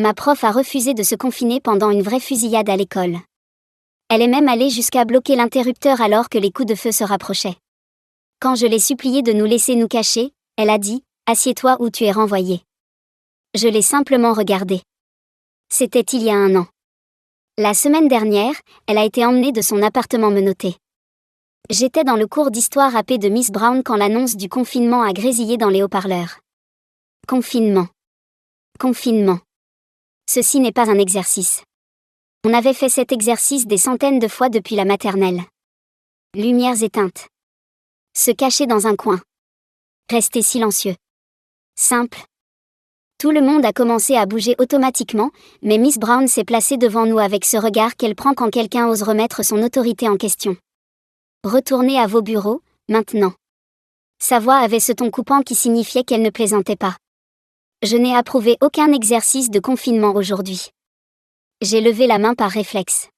Ma prof a refusé de se confiner pendant une vraie fusillade à l'école. Elle est même allée jusqu'à bloquer l'interrupteur alors que les coups de feu se rapprochaient. Quand je l'ai suppliée de nous laisser nous cacher, elle a dit « Assieds-toi ou tu es renvoyé ». Je l'ai simplement regardée. C'était il y a 1 an. La semaine dernière, elle a été emmenée de son appartement menotté. J'étais dans le cours d'histoire AP de Miss Brown quand l'annonce du confinement a grésillé dans les haut-parleurs. Confinement. Confinement. Ceci n'est pas un exercice. On avait fait cet exercice des centaines de fois depuis la maternelle. Lumières éteintes. Se cacher dans un coin. Rester silencieux. Simple. Tout le monde a commencé à bouger automatiquement, mais Miss Brown s'est placée devant nous avec ce regard qu'elle prend quand quelqu'un ose remettre son autorité en question. Retournez à vos bureaux, maintenant. Sa voix avait ce ton coupant qui signifiait qu'elle ne plaisantait pas. Je n'ai approuvé aucun exercice de confinement aujourd'hui. J'ai levé la main par réflexe.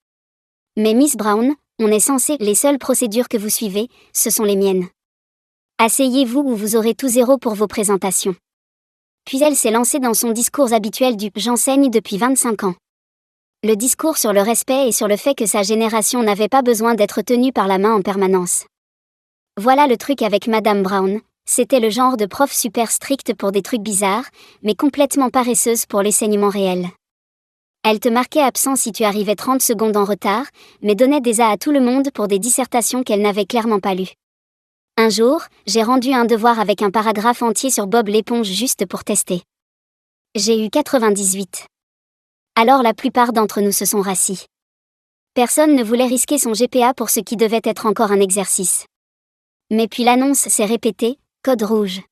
Mais Miss Brown, on est censé, les seules procédures que vous suivez, ce sont les miennes. Asseyez-vous ou vous aurez tout 0 pour vos présentations. Puis elle s'est lancée dans son discours habituel du « j'enseigne depuis 25 ans ». Le discours sur le respect et sur le fait que sa génération n'avait pas besoin d'être tenue par la main en permanence. Voilà le truc avec Madame Brown, c'était le genre de prof super stricte pour des trucs bizarres, mais complètement paresseuse pour l'enseignement réel. Elle te marquait absent si tu arrivais 30 secondes en retard, mais donnait des A à tout le monde pour des dissertations qu'elle n'avait clairement pas lues. Un jour, j'ai rendu un devoir avec un paragraphe entier sur Bob l'éponge juste pour tester. J'ai eu 98. Alors la plupart d'entre nous se sont rassis. Personne ne voulait risquer son GPA pour ce qui devait être encore un exercice. Mais puis l'annonce s'est répétée, code rouge.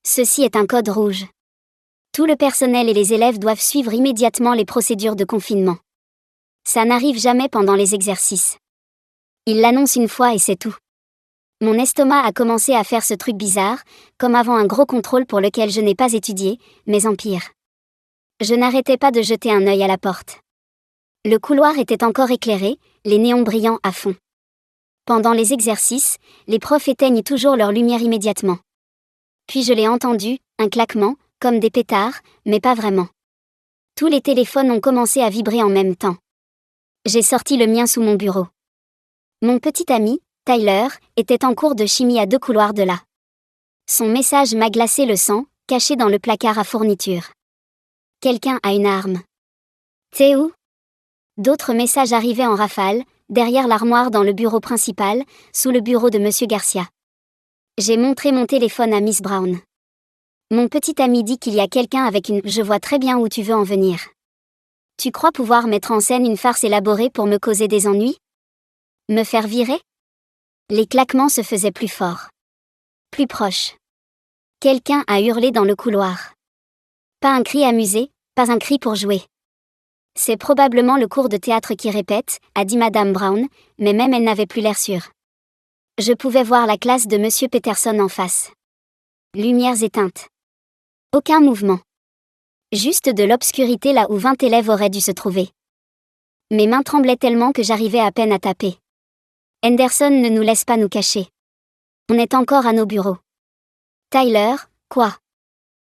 Ceci est un code rouge. Tout le personnel et les élèves doivent suivre immédiatement les procédures de confinement. Ça n'arrive jamais pendant les exercices. Ils l'annoncent une fois et c'est tout. Mon estomac a commencé à faire ce truc bizarre, comme avant un gros contrôle pour lequel je n'ai pas étudié, mais en pire. Je n'arrêtais pas de jeter un œil à la porte. Le couloir était encore éclairé, les néons brillants à fond. Pendant les exercices, les profs éteignent toujours leur lumière immédiatement. Puis je l'ai entendu, un claquement, comme des pétards, mais pas vraiment. Tous les téléphones ont commencé à vibrer en même temps. J'ai sorti le mien sous mon bureau. Mon petit ami, Tyler, était en cours de chimie à 2 couloirs de là. Son message m'a glacé le sang, caché dans le placard à fourniture. Quelqu'un a une arme. T'es où? D'autres messages arrivaient en rafale, derrière l'armoire dans le bureau principal, sous le bureau de Monsieur Garcia. J'ai montré mon téléphone à Miss Brown. Mon petit ami dit qu'il y a quelqu'un avec une « je vois très bien où tu veux en venir ». Tu crois pouvoir mettre en scène une farce élaborée pour me causer des ennuis? Me faire virer? Les claquements se faisaient plus forts. Plus proches. Quelqu'un a hurlé dans le couloir. Pas un cri amusé, pas un cri pour jouer. C'est probablement le cours de théâtre qui répète, a dit Madame Brown, mais même elle n'avait plus l'air sûre. Je pouvais voir la classe de Monsieur Peterson en face. Lumières éteintes. Aucun mouvement. Juste de l'obscurité là où 20 élèves auraient dû se trouver. Mes mains tremblaient tellement que j'arrivais à peine à taper. Henderson ne nous laisse pas nous cacher. On est encore à nos bureaux. Tyler, quoi?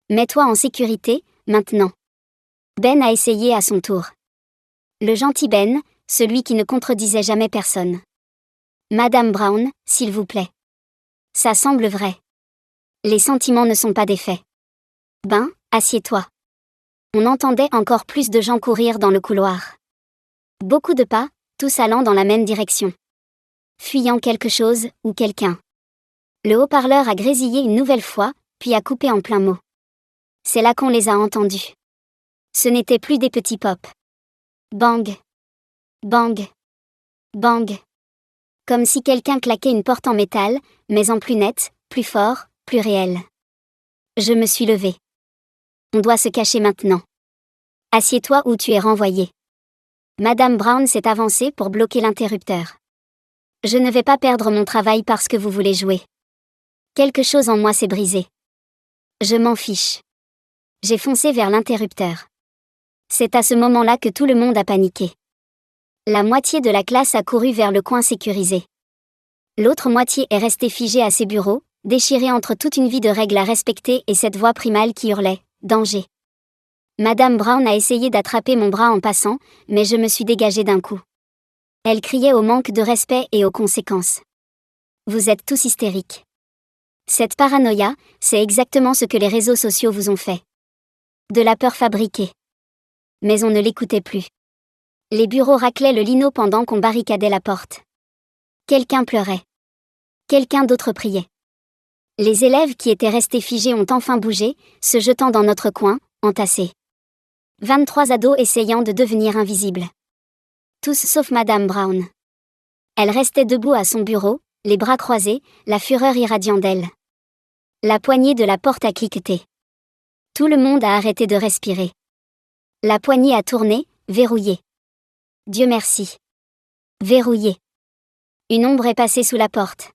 Mets-toi en sécurité, maintenant. Ben a essayé à son tour. Le gentil Ben, celui qui ne contredisait jamais personne. Madame Brown, s'il vous plaît. Ça semble vrai. Les sentiments ne sont pas des faits. Ben, assieds-toi. On entendait encore plus de gens courir dans le couloir. Beaucoup de pas, tous allant dans la même direction. Fuyant quelque chose, ou quelqu'un. Le haut-parleur a grésillé une nouvelle fois, puis a coupé en plein mot. C'est là qu'on les a entendus. Ce n'était plus des petits pops. Bang. Bang. Bang. Comme si quelqu'un claquait une porte en métal, mais en plus net, plus fort, plus réel. Je me suis levée. On doit se cacher maintenant. Assieds-toi ou tu es renvoyé. Madame Brown s'est avancée pour bloquer l'interrupteur. Je ne vais pas perdre mon travail parce que vous voulez jouer. Quelque chose en moi s'est brisé. Je m'en fiche. J'ai foncé vers l'interrupteur. C'est à ce moment-là que tout le monde a paniqué. La moitié de la classe a couru vers le coin sécurisé. L'autre moitié est restée figée à ses bureaux, déchirée entre toute une vie de règles à respecter et cette voix primale qui hurlait « Danger ». Madame Brown a essayé d'attraper mon bras en passant, mais je me suis dégagée d'un coup. Elle criait au manque de respect et aux conséquences. Vous êtes tous hystériques. Cette paranoïa, c'est exactement ce que les réseaux sociaux vous ont fait. De la peur fabriquée. Mais on ne l'écoutait plus. Les bureaux raclaient le lino pendant qu'on barricadait la porte. Quelqu'un pleurait. Quelqu'un d'autre priait. Les élèves qui étaient restés figés ont enfin bougé, se jetant dans notre coin, entassés. 23 ados essayant de devenir invisibles. Tous sauf Madame Brown. Elle restait debout à son bureau, les bras croisés, la fureur irradiant d'elle. La poignée de la porte a cliqueté. Tout le monde a arrêté de respirer. La poignée a tourné, verrouillée. Dieu merci. Verrouillée. Une ombre est passée sous la porte.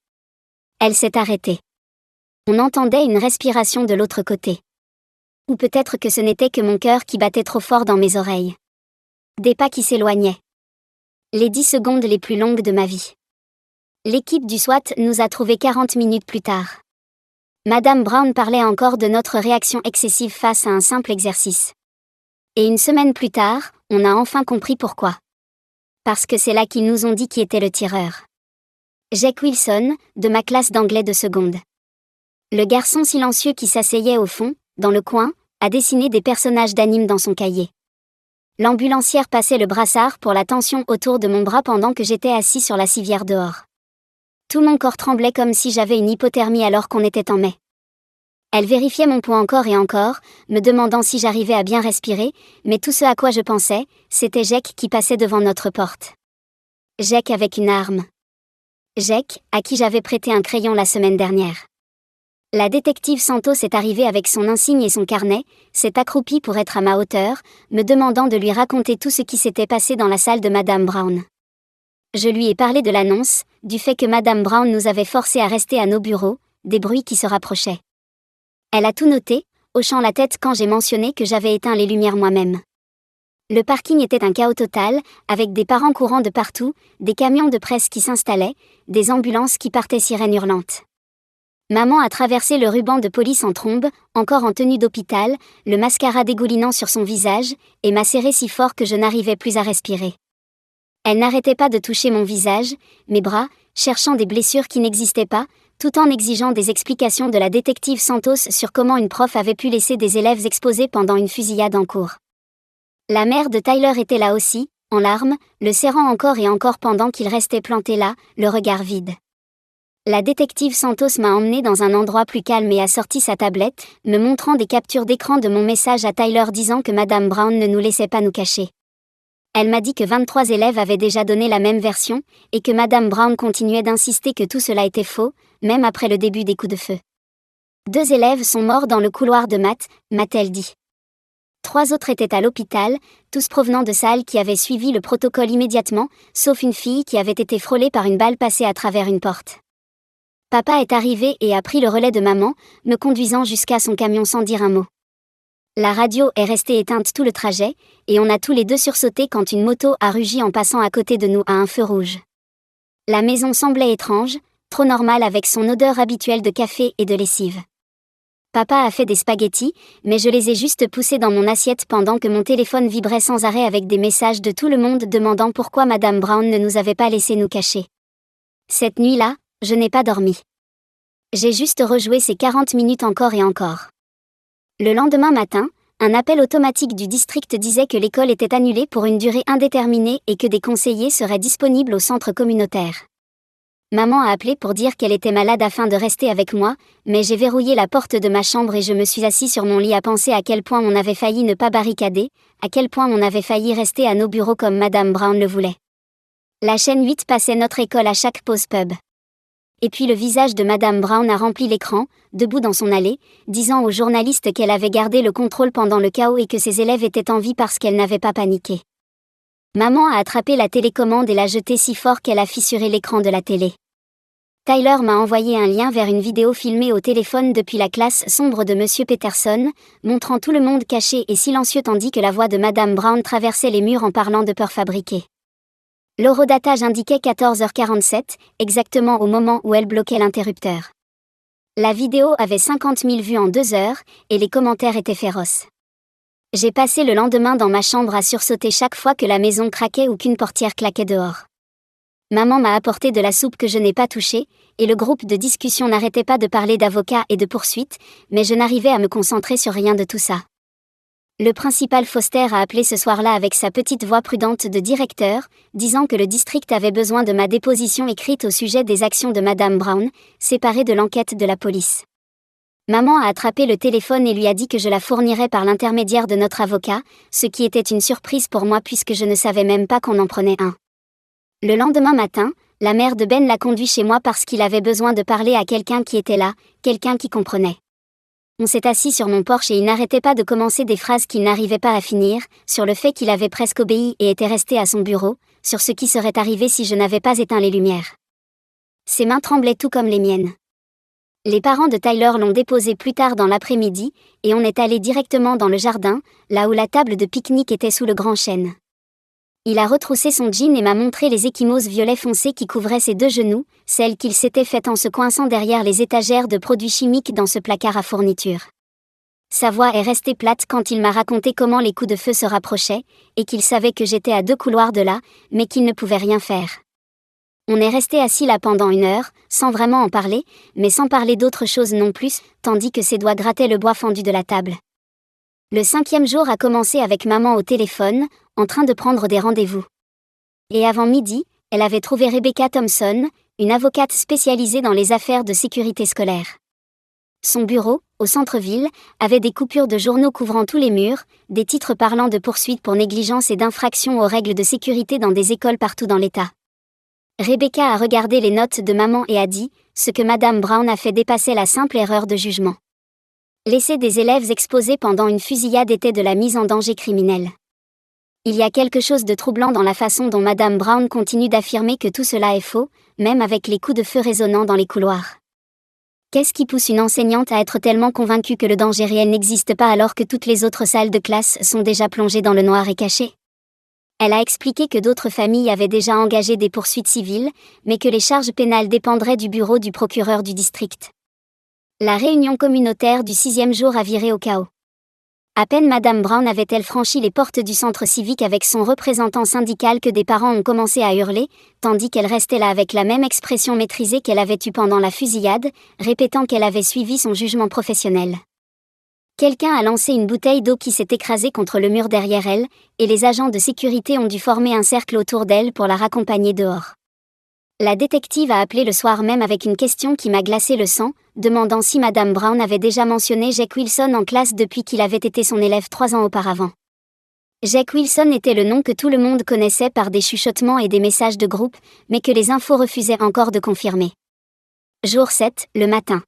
Elle s'est arrêtée. On entendait une respiration de l'autre côté. Ou peut-être que ce n'était que mon cœur qui battait trop fort dans mes oreilles. Des pas qui s'éloignaient. Les 10 secondes les plus longues de ma vie. L'équipe du SWAT nous a trouvés 40 minutes plus tard. Madame Brown parlait encore de notre réaction excessive face à un simple exercice. Et une semaine plus tard, on a enfin compris pourquoi. Parce que c'est là qu'ils nous ont dit qui était le tireur. Jake Wilson, de ma classe d'anglais de seconde. Le garçon silencieux qui s'asseyait au fond, dans le coin, a dessiné des personnages d'anime dans son cahier. L'ambulancière passait le brassard pour la tension autour de mon bras pendant que j'étais assis sur la civière dehors. Tout mon corps tremblait comme si j'avais une hypothermie alors qu'on était en mai. Elle vérifiait mon pouls encore et encore, me demandant si j'arrivais à bien respirer, mais tout ce à quoi je pensais, c'était Jake qui passait devant notre porte. Jake avec une arme. Jake, à qui j'avais prêté un crayon la semaine dernière. La détective Santos est arrivée avec son insigne et son carnet, s'est accroupie pour être à ma hauteur, me demandant de lui raconter tout ce qui s'était passé dans la salle de Madame Brown. Je lui ai parlé de l'annonce, du fait que Madame Brown nous avait forcés à rester à nos bureaux, des bruits qui se rapprochaient. Elle a tout noté, hochant la tête quand j'ai mentionné que j'avais éteint les lumières moi-même. Le parking était un chaos total, avec des parents courant de partout, des camions de presse qui s'installaient, des ambulances qui partaient sirènes hurlantes. Maman a traversé le ruban de police en trombe, encore en tenue d'hôpital, le mascara dégoulinant sur son visage, et m'a serré si fort que je n'arrivais plus à respirer. Elle n'arrêtait pas de toucher mon visage, mes bras, cherchant des blessures qui n'existaient pas, tout en exigeant des explications de la détective Santos sur comment une prof avait pu laisser des élèves exposés pendant une fusillade en cours. La mère de Tyler était là aussi, en larmes, le serrant encore et encore pendant qu'il restait planté là, le regard vide. La détective Santos m'a emmené dans un endroit plus calme et a sorti sa tablette, me montrant des captures d'écran de mon message à Tyler disant que Madame Brown ne nous laissait pas nous cacher. Elle m'a dit que 23 élèves avaient déjà donné la même version, et que Madame Brown continuait d'insister que tout cela était faux, même après le début des coups de feu. 2 élèves sont morts dans le couloir de maths, m'a-t-elle dit. 3 autres étaient à l'hôpital, tous provenant de salles qui avaient suivi le protocole immédiatement, sauf une fille qui avait été frôlée par une balle passée à travers une porte. Papa est arrivé et a pris le relais de maman, me conduisant jusqu'à son camion sans dire un mot. La radio est restée éteinte tout le trajet, et on a tous les 2 sursauté quand une moto a rugi en passant à côté de nous à un feu rouge. La maison semblait étrange, trop normale avec son odeur habituelle de café et de lessive. Papa a fait des spaghettis, mais je les ai juste poussés dans mon assiette pendant que mon téléphone vibrait sans arrêt avec des messages de tout le monde demandant pourquoi Madame Brown ne nous avait pas laissé nous cacher. Cette nuit-là, je n'ai pas dormi. J'ai juste rejoué ces 40 minutes encore et encore. Le lendemain matin, un appel automatique du district disait que l'école était annulée pour une durée indéterminée et que des conseillers seraient disponibles au centre communautaire. Maman a appelé pour dire qu'elle était malade afin de rester avec moi, mais j'ai verrouillé la porte de ma chambre et je me suis assis sur mon lit à penser à quel point on avait failli ne pas barricader, à quel point on avait failli rester à nos bureaux comme Madame Brown le voulait. La chaîne 8 passait notre école à chaque pause pub. Et puis le visage de Madame Brown a rempli l'écran, debout dans son allée, disant aux journalistes qu'elle avait gardé le contrôle pendant le chaos et que ses élèves étaient en vie parce qu'elle n'avait pas paniqué. Maman a attrapé la télécommande et l'a jetée si fort qu'elle a fissuré l'écran de la télé. Tyler m'a envoyé un lien vers une vidéo filmée au téléphone depuis la classe sombre de Monsieur Peterson, montrant tout le monde caché et silencieux tandis que la voix de Madame Brown traversait les murs en parlant de peur fabriquée. L'horodatage indiquait 14h47, exactement au moment où elle bloquait l'interrupteur. La vidéo avait 50 000 vues en 2 heures, et les commentaires étaient féroces. J'ai passé le lendemain dans ma chambre à sursauter chaque fois que la maison craquait ou qu'une portière claquait dehors. Maman m'a apporté de la soupe que je n'ai pas touchée, et le groupe de discussion n'arrêtait pas de parler d'avocats et de poursuites, mais je n'arrivais à me concentrer sur rien de tout ça. Le principal Foster a appelé ce soir-là avec sa petite voix prudente de directeur, disant que le district avait besoin de ma déposition écrite au sujet des actions de Madame Brown, séparée de l'enquête de la police. Maman a attrapé le téléphone et lui a dit que je la fournirais par l'intermédiaire de notre avocat, ce qui était une surprise pour moi puisque je ne savais même pas qu'on en prenait un. Le lendemain matin, la mère de Ben l'a conduit chez moi parce qu'il avait besoin de parler à quelqu'un qui était là, quelqu'un qui comprenait. On s'est assis sur mon porche et il n'arrêtait pas de commencer des phrases qu'il n'arrivait pas à finir, sur le fait qu'il avait presque obéi et était resté à son bureau, sur ce qui serait arrivé si je n'avais pas éteint les lumières. Ses mains tremblaient tout comme les miennes. Les parents de Tyler l'ont déposé plus tard dans l'après-midi, et on est allé directement dans le jardin, là où la table de pique-nique était sous le grand chêne. Il a retroussé son jean et m'a montré les ecchymoses violet foncé qui couvraient ses 2 genoux, celles qu'il s'était faites en se coinçant derrière les étagères de produits chimiques dans ce placard à fourniture. Sa voix est restée plate quand il m'a raconté comment les coups de feu se rapprochaient, et qu'il savait que j'étais à 2 couloirs de là, mais qu'il ne pouvait rien faire. On est resté assis là pendant 1 heure, sans vraiment en parler, mais sans parler d'autre chose non plus, tandis que ses doigts grattaient le bois fendu de la table. Le 5e jour a commencé avec maman au téléphone, en train de prendre des rendez-vous. Et avant midi, elle avait trouvé Rebecca Thompson, une avocate spécialisée dans les affaires de sécurité scolaire. Son bureau, au centre-ville, avait des coupures de journaux couvrant tous les murs, des titres parlant de poursuites pour négligence et d'infraction aux règles de sécurité dans des écoles partout dans l'État. Rebecca a regardé les notes de maman et a dit « Ce que Madame Brown a fait dépassait la simple erreur de jugement. Laisser des élèves exposés pendant une fusillade était de la mise en danger criminelle. Il y a quelque chose de troublant dans la façon dont Madame Brown continue d'affirmer que tout cela est faux, même avec les coups de feu résonnant dans les couloirs. Qu'est-ce qui pousse une enseignante à être tellement convaincue que le danger réel n'existe pas alors que toutes les autres salles de classe sont déjà plongées dans le noir et cachées ? Elle a expliqué que d'autres familles avaient déjà engagé des poursuites civiles, mais que les charges pénales dépendraient du bureau du procureur du district. La réunion communautaire du 6e jour a viré au chaos. À peine Madame Brown avait-elle franchi les portes du centre civique avec son représentant syndical que des parents ont commencé à hurler, tandis qu'elle restait là avec la même expression maîtrisée qu'elle avait eue pendant la fusillade, répétant qu'elle avait suivi son jugement professionnel. Quelqu'un a lancé une bouteille d'eau qui s'est écrasée contre le mur derrière elle, et les agents de sécurité ont dû former un cercle autour d'elle pour la raccompagner dehors. La détective a appelé le soir même avec une question qui m'a glacé le sang, demandant si Madame Brown avait déjà mentionné Jake Wilson en classe depuis qu'il avait été son élève 3 ans auparavant. Jake Wilson était le nom que tout le monde connaissait par des chuchotements et des messages de groupe, mais que les infos refusaient encore de confirmer. Jour 7, le matin.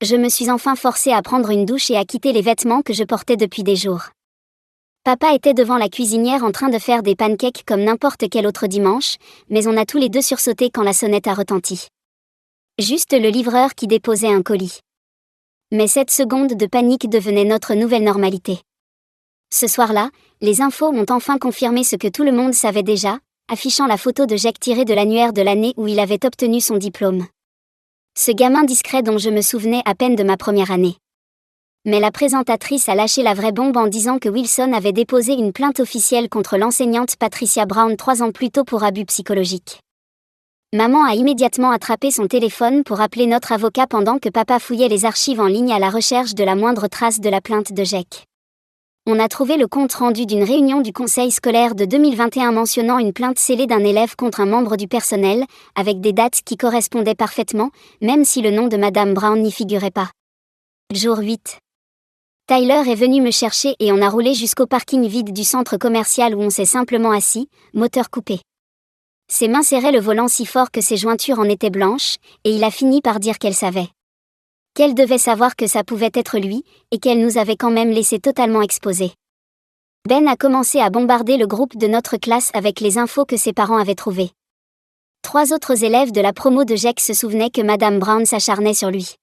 Je me suis enfin forcée à prendre une douche et à quitter les vêtements que je portais depuis des jours. Papa était devant la cuisinière en train de faire des pancakes comme n'importe quel autre dimanche, mais on a tous les deux sursauté quand la sonnette a retenti. Juste le livreur qui déposait un colis. Mais cette seconde de panique devenait notre nouvelle normalité. Ce soir-là, les infos ont enfin confirmé ce que tout le monde savait déjà, affichant la photo de Jake tirée de l'annuaire de l'année où il avait obtenu son diplôme. Ce gamin discret dont je me souvenais à peine de ma première année. Mais la présentatrice a lâché la vraie bombe en disant que Wilson avait déposé une plainte officielle contre l'enseignante Patricia Brown 3 ans plus tôt pour abus psychologiques. Maman a immédiatement attrapé son téléphone pour appeler notre avocat pendant que papa fouillait les archives en ligne à la recherche de la moindre trace de la plainte de Jake. On a trouvé le compte-rendu d'une réunion du conseil scolaire de 2021 mentionnant une plainte scellée d'un élève contre un membre du personnel, avec des dates qui correspondaient parfaitement, même si le nom de Madame Brown n'y figurait pas. Jour 8. Tyler est venu me chercher et on a roulé jusqu'au parking vide du centre commercial où on s'est simplement assis, moteur coupé. Ses mains serraient le volant si fort que ses jointures en étaient blanches, et il a fini par dire qu'elle savait. Qu'elle devait savoir que ça pouvait être lui, et qu'elle nous avait quand même laissé totalement exposés. Ben a commencé à bombarder le groupe de notre classe avec les infos que ses parents avaient trouvées. 3 autres élèves de la promo de Jake se souvenaient que Madame Brown s'acharnait sur lui.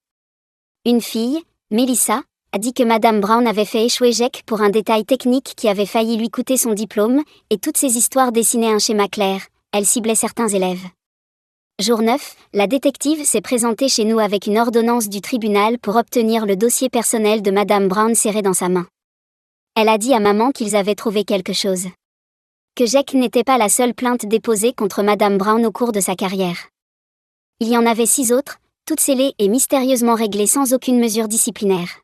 Une fille, Melissa, a dit que Madame Brown avait fait échouer Jake pour un détail technique qui avait failli lui coûter son diplôme, et toutes ces histoires dessinaient un schéma clair, elle ciblait certains élèves. Jour 9, la détective s'est présentée chez nous avec une ordonnance du tribunal pour obtenir le dossier personnel de Madame Brown serré dans sa main. Elle a dit à maman qu'ils avaient trouvé quelque chose. Que Jake n'était pas la seule plainte déposée contre Madame Brown au cours de sa carrière. Il y en avait 6 autres, toutes scellées et mystérieusement réglées sans aucune mesure disciplinaire.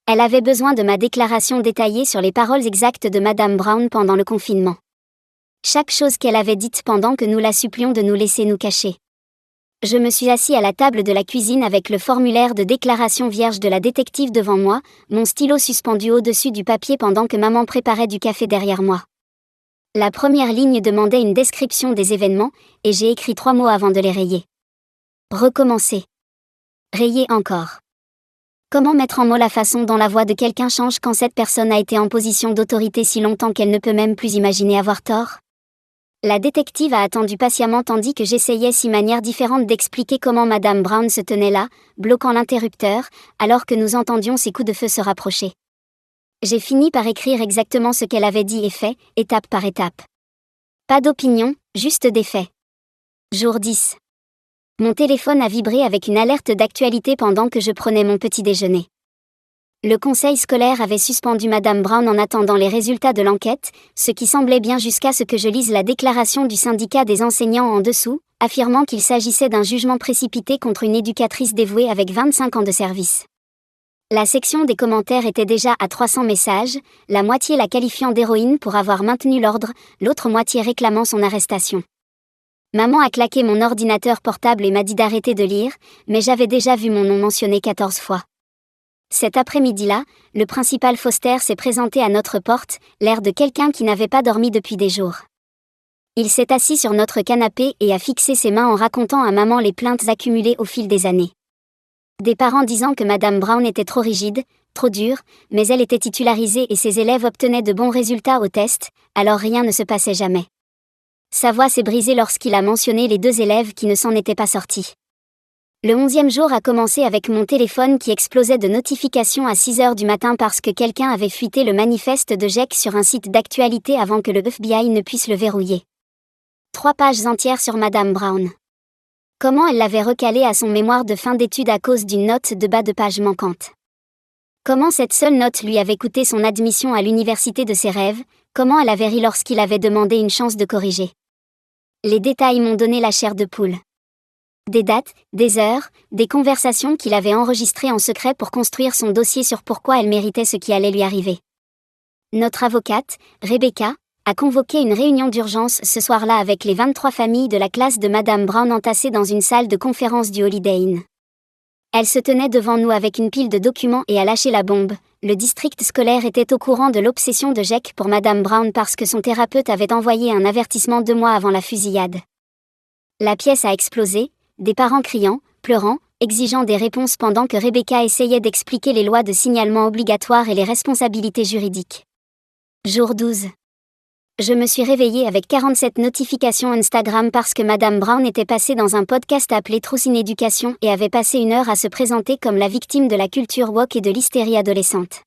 Elle avait besoin de ma déclaration détaillée sur les paroles exactes de Madame Brown pendant le confinement. Chaque chose qu'elle avait dite pendant que nous la supplions de nous laisser nous cacher. Je me suis assis à la table de la cuisine avec le formulaire de déclaration vierge de la détective devant moi, mon stylo suspendu au-dessus du papier pendant que maman préparait du café derrière moi. La première ligne demandait une description des événements, et j'ai écrit 3 mots avant de les rayer. Recommencer. Rayer encore. Comment mettre en mots la façon dont la voix de quelqu'un change quand cette personne a été en position d'autorité si longtemps qu'elle ne peut même plus imaginer avoir tort? La détective a attendu patiemment tandis que j'essayais 6 manières différentes d'expliquer comment Madame Brown se tenait là, bloquant l'interrupteur, alors que nous entendions ses coups de feu se rapprocher. J'ai fini par écrire exactement ce qu'elle avait dit et fait, étape par étape. Pas d'opinion, juste des faits. Jour 10. Mon téléphone a vibré avec une alerte d'actualité pendant que je prenais mon petit déjeuner. Le conseil scolaire avait suspendu Madame Brown en attendant les résultats de l'enquête, ce qui semblait bien jusqu'à ce que je lise la déclaration du syndicat des enseignants en dessous, affirmant qu'il s'agissait d'un jugement précipité contre une éducatrice dévouée avec 25 ans de service. La section des commentaires était déjà à 300 messages, la moitié la qualifiant d'héroïne pour avoir maintenu l'ordre, l'autre moitié réclamant son arrestation. Maman a claqué mon ordinateur portable et m'a dit d'arrêter de lire, mais j'avais déjà vu mon nom mentionné 14 fois. Cet après-midi-là, le principal Foster s'est présenté à notre porte, l'air de quelqu'un qui n'avait pas dormi depuis des jours. Il s'est assis sur notre canapé et a fixé ses mains en racontant à maman les plaintes accumulées au fil des années. Des parents disant que Madame Brown était trop rigide, trop dure, mais elle était titularisée et ses élèves obtenaient de bons résultats au test, alors rien ne se passait jamais. Sa voix s'est brisée lorsqu'il a mentionné les 2 élèves qui ne s'en étaient pas sortis. Le 11e jour a commencé avec mon téléphone qui explosait de notifications à 6h du matin parce que quelqu'un avait fuité le manifeste de Jake sur un site d'actualité avant que le FBI ne puisse le verrouiller. 3 pages entières sur Madame Brown. Comment elle l'avait recalé à son mémoire de fin d'études à cause d'une note de bas de page manquante. Comment cette seule note lui avait coûté son admission à l'université de ses rêves, comment elle avait ri lorsqu'il avait demandé une chance de corriger. Les détails m'ont donné la chair de poule. Des dates, des heures, des conversations qu'il avait enregistrées en secret pour construire son dossier sur pourquoi elle méritait ce qui allait lui arriver. Notre avocate, Rebecca, a convoqué une réunion d'urgence ce soir-là avec les 23 familles de la classe de Madame Brown entassées dans une salle de conférence du Holiday Inn. Elle se tenait devant nous avec une pile de documents et a lâché la bombe. Le district scolaire était au courant de l'obsession de Jake pour Madame Brown parce que son thérapeute avait envoyé un avertissement 2 mois avant la fusillade. La pièce a explosé, des parents criant, pleurant, exigeant des réponses pendant que Rebecca essayait d'expliquer les lois de signalement obligatoire et les responsabilités juridiques. Jour 12. Je me suis réveillée avec 47 notifications Instagram parce que Madame Brown était passée dans un podcast appelé Truth in Education et avait passé 1 heure à se présenter comme la victime de la culture woke et de l'hystérie adolescente.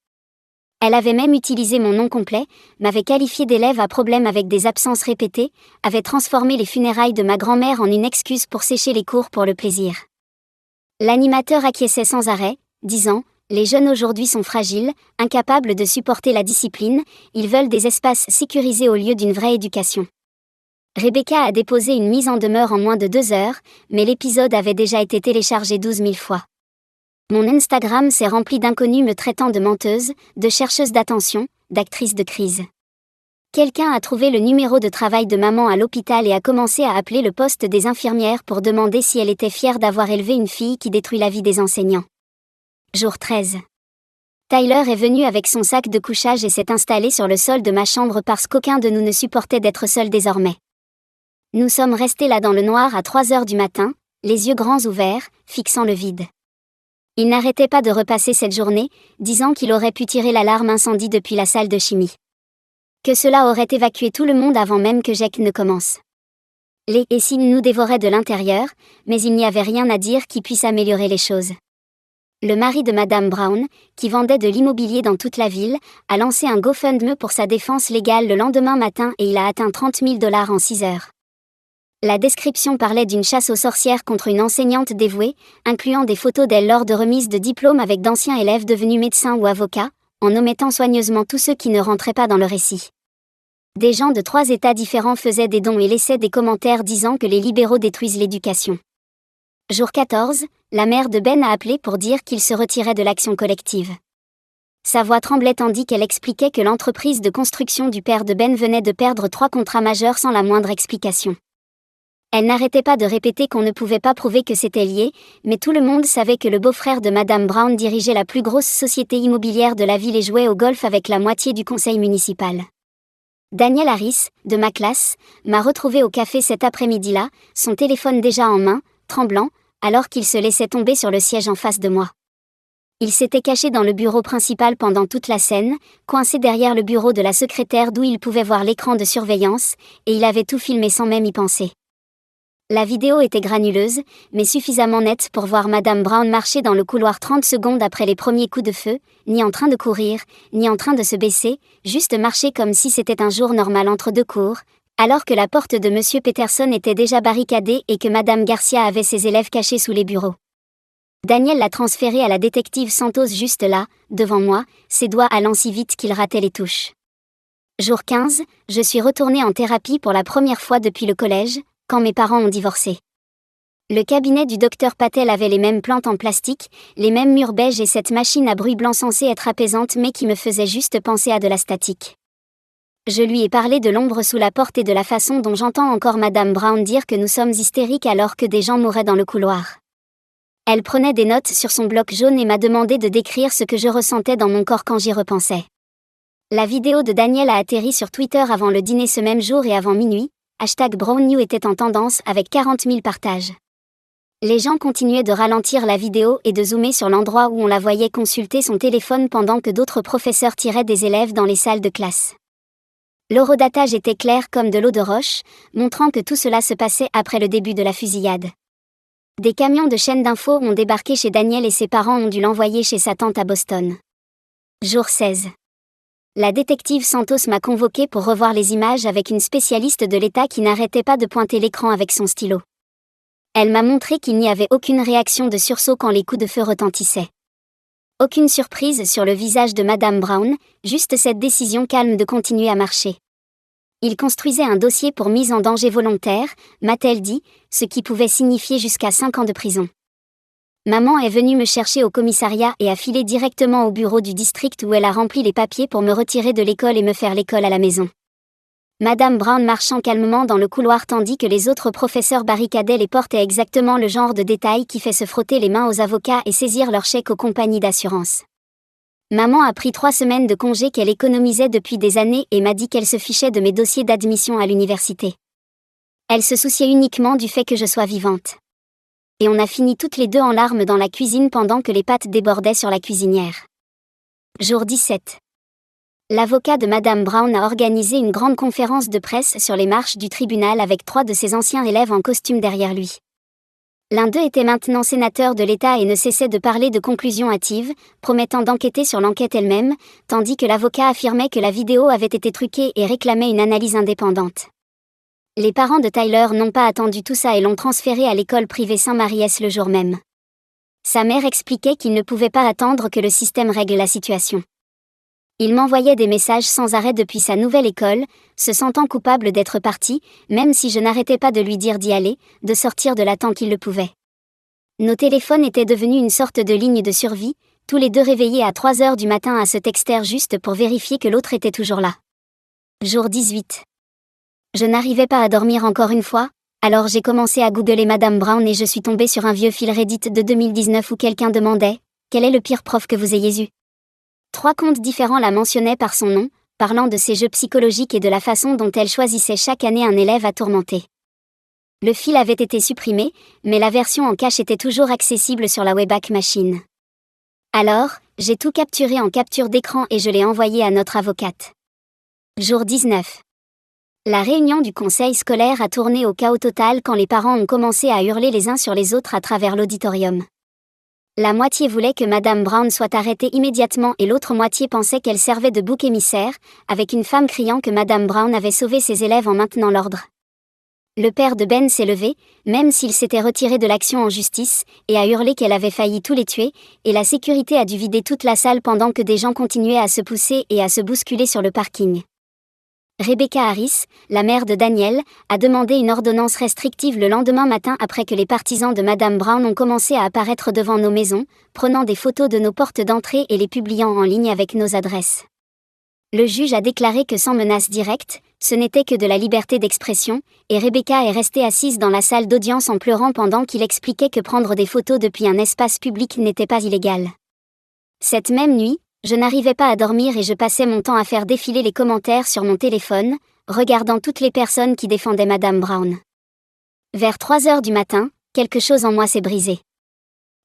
Elle avait même utilisé mon nom complet, m'avait qualifié d'élève à problème avec des absences répétées, avait transformé les funérailles de ma grand-mère en une excuse pour sécher les cours pour le plaisir. L'animateur acquiesçait sans arrêt, disant « Les jeunes aujourd'hui sont fragiles, incapables de supporter la discipline, ils veulent des espaces sécurisés au lieu d'une vraie éducation. » Rebecca a déposé une mise en demeure en moins de 2 heures, mais l'épisode avait déjà été téléchargé 12 000 fois. Mon Instagram s'est rempli d'inconnus me traitant de menteuse, de chercheuse d'attention, d'actrice de crise. Quelqu'un a trouvé le numéro de travail de maman à l'hôpital et a commencé à appeler le poste des infirmières pour demander si elle était fière d'avoir élevé une fille qui détruit la vie des enseignants. Jour 13. Tyler est venu avec son sac de couchage et s'est installé sur le sol de ma chambre parce qu'aucun de nous ne supportait d'être seul désormais. Nous sommes restés là dans le noir à 3 heures du matin, les yeux grands ouverts, fixant le vide. Il n'arrêtait pas de repasser cette journée, disant qu'il aurait pu tirer l'alarme incendie depuis la salle de chimie. Que cela aurait évacué tout le monde avant même que Jake ne commence. Les et s'il nous dévorait de l'intérieur, mais il n'y avait rien à dire qui puisse améliorer les choses. Le mari de Madame Brown, qui vendait de l'immobilier dans toute la ville, a lancé un GoFundMe pour sa défense légale le lendemain matin et il a atteint 30 000 $ en 6 heures. La description parlait d'une chasse aux sorcières contre une enseignante dévouée, incluant des photos d'elle lors de remises de diplômes avec d'anciens élèves devenus médecins ou avocats, en omettant soigneusement tous ceux qui ne rentraient pas dans le récit. Des gens de 3 États différents faisaient des dons et laissaient des commentaires disant que les libéraux détruisent l'éducation. Jour 14, la mère de Ben a appelé pour dire qu'il se retirait de l'action collective. Sa voix tremblait tandis qu'elle expliquait que l'entreprise de construction du père de Ben venait de perdre 3 contrats majeurs sans la moindre explication. Elle n'arrêtait pas de répéter qu'on ne pouvait pas prouver que c'était lié, mais tout le monde savait que le beau-frère de Madame Brown dirigeait la plus grosse société immobilière de la ville et jouait au golf avec la moitié du conseil municipal. Daniel Harris, de ma classe, m'a retrouvé au café cet après-midi-là, son téléphone déjà en main, tremblant, alors qu'il se laissait tomber sur le siège en face de moi. Il s'était caché dans le bureau principal pendant toute la scène, coincé derrière le bureau de la secrétaire d'où il pouvait voir l'écran de surveillance, et il avait tout filmé sans même y penser. La vidéo était granuleuse, mais suffisamment nette pour voir Madame Brown marcher dans le couloir 30 secondes après les premiers coups de feu, ni en train de courir, ni en train de se baisser, juste marcher comme si c'était un jour normal entre 2 cours, alors que la porte de Monsieur Peterson était déjà barricadée et que Madame Garcia avait ses élèves cachés sous les bureaux. Daniel l'a transféré à la détective Santos juste là, devant moi, ses doigts allant si vite qu'il ratait les touches. Jour 15, je suis retournée en thérapie pour la première fois depuis le collège, quand mes parents ont divorcé. Le cabinet du docteur Patel avait les mêmes plantes en plastique, les mêmes murs beige et cette machine à bruit blanc censée être apaisante mais qui me faisait juste penser à de la statique. Je lui ai parlé de l'ombre sous la porte et de la façon dont j'entends encore Madame Brown dire que nous sommes hystériques alors que des gens mouraient dans le couloir. Elle prenait des notes sur son bloc jaune et m'a demandé de décrire ce que je ressentais dans mon corps quand j'y repensais. La vidéo de Daniel a atterri sur Twitter avant le dîner ce même jour et avant minuit, #BrownNew était en tendance avec 40 000 partages. Les gens continuaient de ralentir la vidéo et de zoomer sur l'endroit où on la voyait consulter son téléphone pendant que d'autres professeurs tiraient des élèves dans les salles de classe. L'horodatage était clair comme de l'eau de roche, montrant que tout cela se passait après le début de la fusillade. Des camions de chaînes d'infos ont débarqué chez Daniel et ses parents ont dû l'envoyer chez sa tante à Boston. Jour 16. La détective Santos m'a convoqué pour revoir les images avec une spécialiste de l'État qui n'arrêtait pas de pointer l'écran avec son stylo. Elle m'a montré qu'il n'y avait aucune réaction de sursaut quand les coups de feu retentissaient. Aucune surprise sur le visage de Madame Brown, juste cette décision calme de continuer à marcher. Il construisait un dossier pour mise en danger volontaire, m'a-t-elle dit, ce qui pouvait signifier jusqu'à 5 ans de prison. Maman est venue me chercher au commissariat et a filé directement au bureau du district où elle a rempli les papiers pour me retirer de l'école et me faire l'école à la maison. Madame Brown marchant calmement dans le couloir tandis que les autres professeurs barricadaient les portes est exactement le genre de détail qui fait se frotter les mains aux avocats et saisir leur chèque aux compagnies d'assurance. Maman a pris 3 semaines de congé qu'elle économisait depuis des années et m'a dit qu'elle se fichait de mes dossiers d'admission à l'université. Elle se souciait uniquement du fait que je sois vivante. Et on a fini toutes les 2 en larmes dans la cuisine pendant que les pâtes débordaient sur la cuisinière. Jour 17. L'avocat de Madame Brown a organisé une grande conférence de presse sur les marches du tribunal avec 3 de ses anciens élèves en costume derrière lui. L'un d'eux était maintenant sénateur de l'État et ne cessait de parler de conclusions hâtives, promettant d'enquêter sur l'enquête elle-même, tandis que l'avocat affirmait que la vidéo avait été truquée et réclamait une analyse indépendante. Les parents de Tyler n'ont pas attendu tout ça et l'ont transféré à l'école privée Saint-Maries le jour même. Sa mère expliquait qu'il ne pouvait pas attendre que le système règle la situation. Il m'envoyait des messages sans arrêt depuis sa nouvelle école, se sentant coupable d'être parti, même si je n'arrêtais pas de lui dire d'y aller, de sortir de là tant qu'il le pouvait. Nos téléphones étaient devenus une sorte de ligne de survie, tous les 2 réveillés à 3 heures du matin à se texter juste pour vérifier que l'autre était toujours là. Jour 18. Je n'arrivais pas à dormir encore une fois, alors j'ai commencé à googler Madame Brown et je suis tombée sur un vieux fil Reddit de 2019 où quelqu'un demandait « Quel est le pire prof que vous ayez eu ?» 3 comptes différents la mentionnaient par son nom, parlant de ses jeux psychologiques et de la façon dont elle choisissait chaque année un élève à tourmenter. Le fil avait été supprimé, mais la version en cache était toujours accessible sur la Wayback Machine. Alors, j'ai tout capturé en capture d'écran et je l'ai envoyé à notre avocate. Jour 19. La réunion du conseil scolaire a tourné au chaos total quand les parents ont commencé à hurler les uns sur les autres à travers l'auditorium. La moitié voulait que Madame Brown soit arrêtée immédiatement et l'autre moitié pensait qu'elle servait de bouc émissaire, avec une femme criant que Madame Brown avait sauvé ses élèves en maintenant l'ordre. Le père de Ben s'est levé, même s'il s'était retiré de l'action en justice, et a hurlé qu'elle avait failli tous les tuer, et la sécurité a dû vider toute la salle pendant que des gens continuaient à se pousser et à se bousculer sur le parking. Rebecca Harris, la mère de Daniel, a demandé une ordonnance restrictive le lendemain matin après que les partisans de Madame Brown ont commencé à apparaître devant nos maisons, prenant des photos de nos portes d'entrée et les publiant en ligne avec nos adresses. Le juge a déclaré que sans menace directe, ce n'était que de la liberté d'expression, et Rebecca est restée assise dans la salle d'audience en pleurant pendant qu'il expliquait que prendre des photos depuis un espace public n'était pas illégal. Cette même nuit, je n'arrivais pas à dormir et je passais mon temps à faire défiler les commentaires sur mon téléphone, regardant toutes les personnes qui défendaient Madame Brown. Vers 3 heures du matin, quelque chose en moi s'est brisé.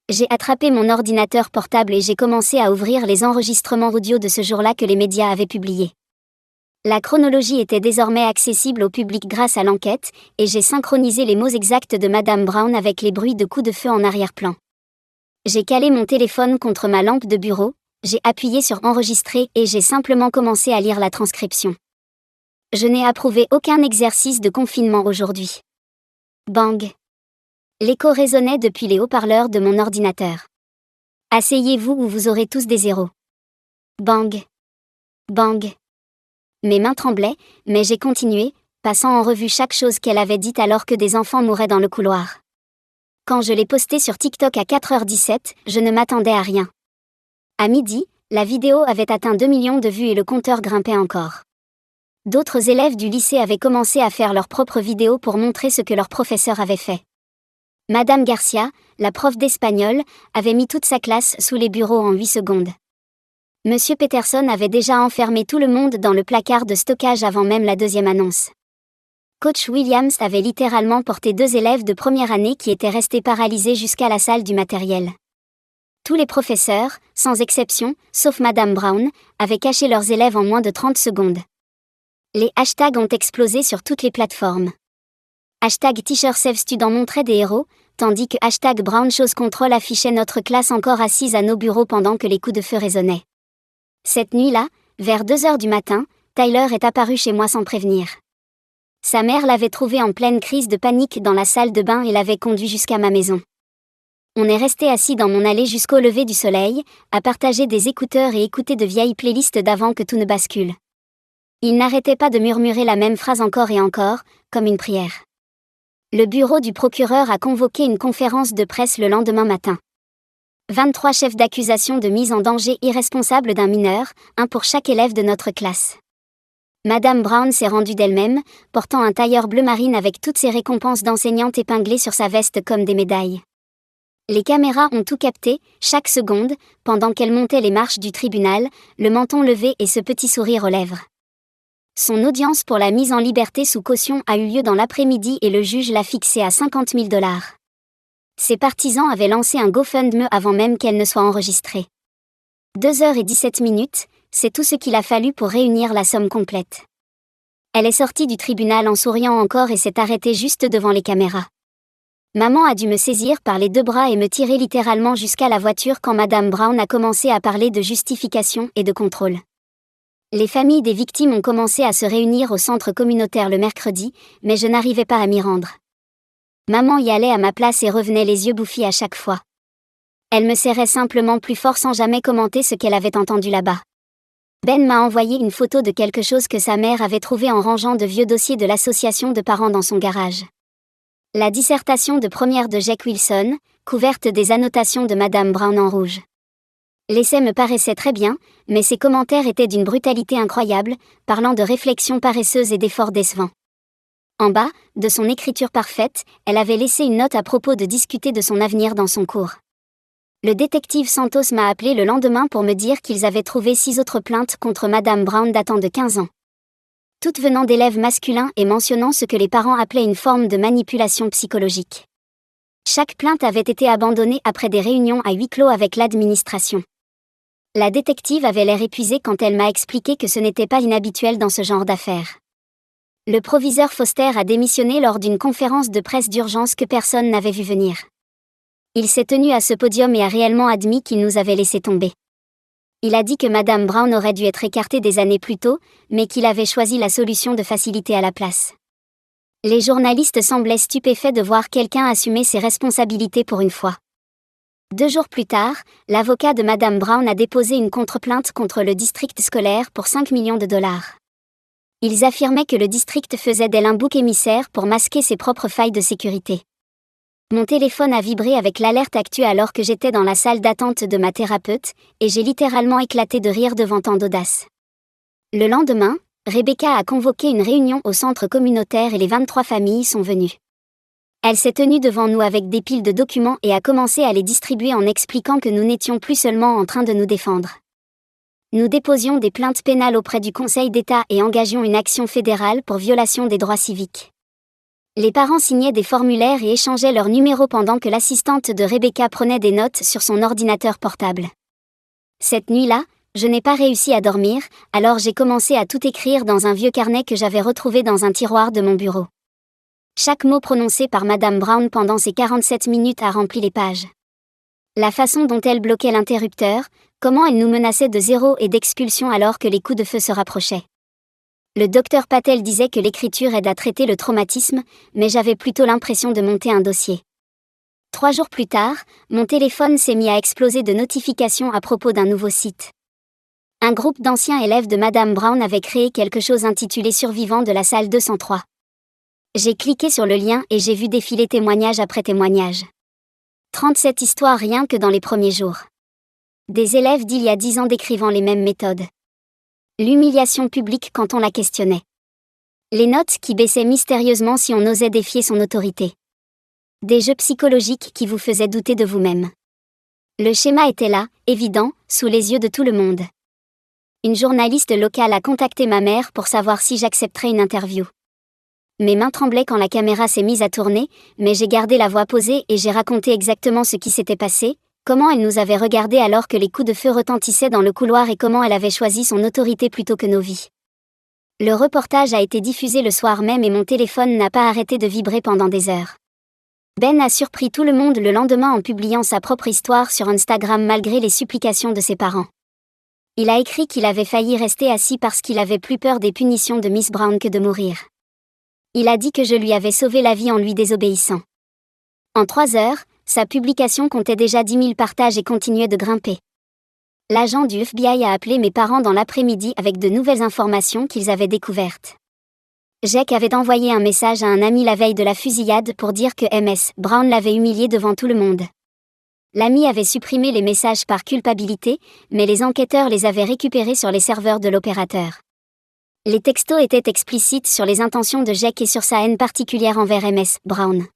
J'ai attrapé mon ordinateur portable et j'ai commencé à ouvrir les enregistrements audio de ce jour-là que les médias avaient publiés. La chronologie était désormais accessible au public grâce à l'enquête, et j'ai synchronisé les mots exacts de Madame Brown avec les bruits de coups de feu en arrière-plan. J'ai calé mon téléphone contre ma lampe de bureau, j'ai appuyé sur enregistrer et j'ai simplement commencé à lire la transcription. Je n'ai approuvé aucun exercice de confinement aujourd'hui. Bang! L'écho résonnait depuis les haut-parleurs de mon ordinateur. Asseyez-vous ou vous aurez tous des zéros. Bang! Bang! Mes mains tremblaient, mais j'ai continué, passant en revue chaque chose qu'elle avait dite alors que des enfants mouraient dans le couloir. Quand je l'ai posté sur TikTok à 4h17, je ne m'attendais à rien. À midi, la vidéo avait atteint 2 millions de vues et le compteur grimpait encore. D'autres élèves du lycée avaient commencé à faire leurs propres vidéos pour montrer ce que leur professeur avait fait. Madame Garcia, la prof d'espagnol, avait mis toute sa classe sous les bureaux en 8 secondes. Monsieur Peterson avait déjà enfermé tout le monde dans le placard de stockage avant même la deuxième annonce. Coach Williams avait littéralement porté 2 élèves de première année qui étaient restés paralysés jusqu'à la salle du matériel. Tous les professeurs, sans exception, sauf Madame Brown, avaient caché leurs élèves en moins de 30 secondes. Les hashtags ont explosé sur toutes les plateformes. Hashtag Teacher Save Student montrait des héros, tandis que hashtag Brown Chose Control affichait notre classe encore assise à nos bureaux pendant que les coups de feu résonnaient. Cette nuit-là, vers 2h du matin, Tyler est apparu chez moi sans prévenir. Sa mère l'avait trouvé en pleine crise de panique dans la salle de bain et l'avait conduit jusqu'à ma maison. On est resté assis dans mon allée jusqu'au lever du soleil, à partager des écouteurs et écouter de vieilles playlists d'avant que tout ne bascule. Il n'arrêtait pas de murmurer la même phrase encore et encore, comme une prière. Le bureau du procureur a convoqué une conférence de presse le lendemain matin. 23 chefs d'accusation de mise en danger irresponsable d'un mineur, un pour chaque élève de notre classe. Madame Brown s'est rendue d'elle-même, portant un tailleur bleu marine avec toutes ses récompenses d'enseignante épinglées sur sa veste comme des médailles. Les caméras ont tout capté, chaque seconde, pendant qu'elle montait les marches du tribunal, le menton levé et ce petit sourire aux lèvres. Son audience pour la mise en liberté sous caution a eu lieu dans l'après-midi et le juge l'a fixée à $50 000. Ses partisans avaient lancé un GoFundMe avant même qu'elle ne soit enregistrée. 2h17, c'est tout ce qu'il a fallu pour réunir la somme complète. Elle est sortie du tribunal en souriant encore et s'est arrêtée juste devant les caméras. Maman a dû me saisir par les 2 bras et me tirer littéralement jusqu'à la voiture quand Madame Brown a commencé à parler de justification et de contrôle. Les familles des victimes ont commencé à se réunir au centre communautaire le mercredi, mais je n'arrivais pas à m'y rendre. Maman y allait à ma place et revenait les yeux bouffis à chaque fois. Elle me serrait simplement plus fort sans jamais commenter ce qu'elle avait entendu là-bas. Ben m'a envoyé une photo de quelque chose que sa mère avait trouvé en rangeant de vieux dossiers de l'association de parents dans son garage. La dissertation de première de Jake Wilson, couverte des annotations de Madame Brown en rouge. L'essai me paraissait très bien, mais ses commentaires étaient d'une brutalité incroyable, parlant de réflexions paresseuses et d'efforts décevants. En bas, de son écriture parfaite, elle avait laissé une note à propos de discuter de son avenir dans son cours. Le détective Santos m'a appelé le lendemain pour me dire qu'ils avaient trouvé 6 autres plaintes contre Madame Brown datant de 15 ans. Toutes venant d'élèves masculins et mentionnant ce que les parents appelaient une forme de manipulation psychologique. Chaque plainte avait été abandonnée après des réunions à huis clos avec l'administration. La détective avait l'air épuisée quand elle m'a expliqué que ce n'était pas inhabituel dans ce genre d'affaires. Le proviseur Foster a démissionné lors d'une conférence de presse d'urgence que personne n'avait vu venir. Il s'est tenu à ce podium et a réellement admis qu'il nous avait laissé tomber. Il a dit que Madame Brown aurait dû être écartée des années plus tôt, mais qu'il avait choisi la solution de facilité à la place. Les journalistes semblaient stupéfaits de voir quelqu'un assumer ses responsabilités pour une fois. 2 jours plus tard, l'avocat de Madame Brown a déposé une contre-plainte contre le district scolaire pour 5 millions de dollars. Ils affirmaient que le district faisait d'elle un bouc émissaire pour masquer ses propres failles de sécurité. Mon téléphone a vibré avec l'alerte actu alors que j'étais dans la salle d'attente de ma thérapeute, et j'ai littéralement éclaté de rire devant tant d'audace. Le lendemain, Rebecca a convoqué une réunion au centre communautaire et les 23 familles sont venues. Elle s'est tenue devant nous avec des piles de documents et a commencé à les distribuer en expliquant que nous n'étions plus seulement en train de nous défendre. Nous déposions des plaintes pénales auprès du Conseil d'État et engagions une action fédérale pour violation des droits civiques. Les parents signaient des formulaires et échangeaient leurs numéros pendant que l'assistante de Rebecca prenait des notes sur son ordinateur portable. Cette nuit-là, je n'ai pas réussi à dormir, alors j'ai commencé à tout écrire dans un vieux carnet que j'avais retrouvé dans un tiroir de mon bureau. Chaque mot prononcé par Madame Brown pendant ces 47 minutes a rempli les pages. La façon dont elle bloquait l'interrupteur, comment elle nous menaçait de zéro et d'expulsion alors que les coups de feu se rapprochaient. Le docteur Patel disait que l'écriture aide à traiter le traumatisme, mais j'avais plutôt l'impression de monter un dossier. 3 jours plus tard, mon téléphone s'est mis à exploser de notifications à propos d'un nouveau site. Un groupe d'anciens élèves de Madame Brown avait créé quelque chose intitulé Survivants de la salle 203. J'ai cliqué sur le lien et j'ai vu défiler témoignage après témoignage. 37 histoires rien que dans les premiers jours. Des élèves d'il y a 10 ans décrivant les mêmes méthodes. L'humiliation publique quand on la questionnait. Les notes qui baissaient mystérieusement si on osait défier son autorité. Des jeux psychologiques qui vous faisaient douter de vous-même. Le schéma était là, évident, sous les yeux de tout le monde. Une journaliste locale a contacté ma mère pour savoir si j'accepterais une interview. Mes mains tremblaient quand la caméra s'est mise à tourner, mais j'ai gardé la voix posée et j'ai raconté exactement ce qui s'était passé, comment elle nous avait regardés alors que les coups de feu retentissaient dans le couloir et comment elle avait choisi son autorité plutôt que nos vies. Le reportage a été diffusé le soir même et mon téléphone n'a pas arrêté de vibrer pendant des heures. Ben a surpris tout le monde le lendemain en publiant sa propre histoire sur Instagram malgré les supplications de ses parents. Il a écrit qu'il avait failli rester assis parce qu'il avait plus peur des punitions de Miss Brown que de mourir. Il a dit que je lui avais sauvé la vie en lui désobéissant. En 3 heures, sa publication comptait déjà 10 000 partages et continuait de grimper. L'agent du FBI a appelé mes parents dans l'après-midi avec de nouvelles informations qu'ils avaient découvertes. Jack avait envoyé un message à un ami la veille de la fusillade pour dire que Ms. Brown l'avait humilié devant tout le monde. L'ami avait supprimé les messages par culpabilité, mais les enquêteurs les avaient récupérés sur les serveurs de l'opérateur. Les textos étaient explicites sur les intentions de Jack et sur sa haine particulière envers Ms. Brown.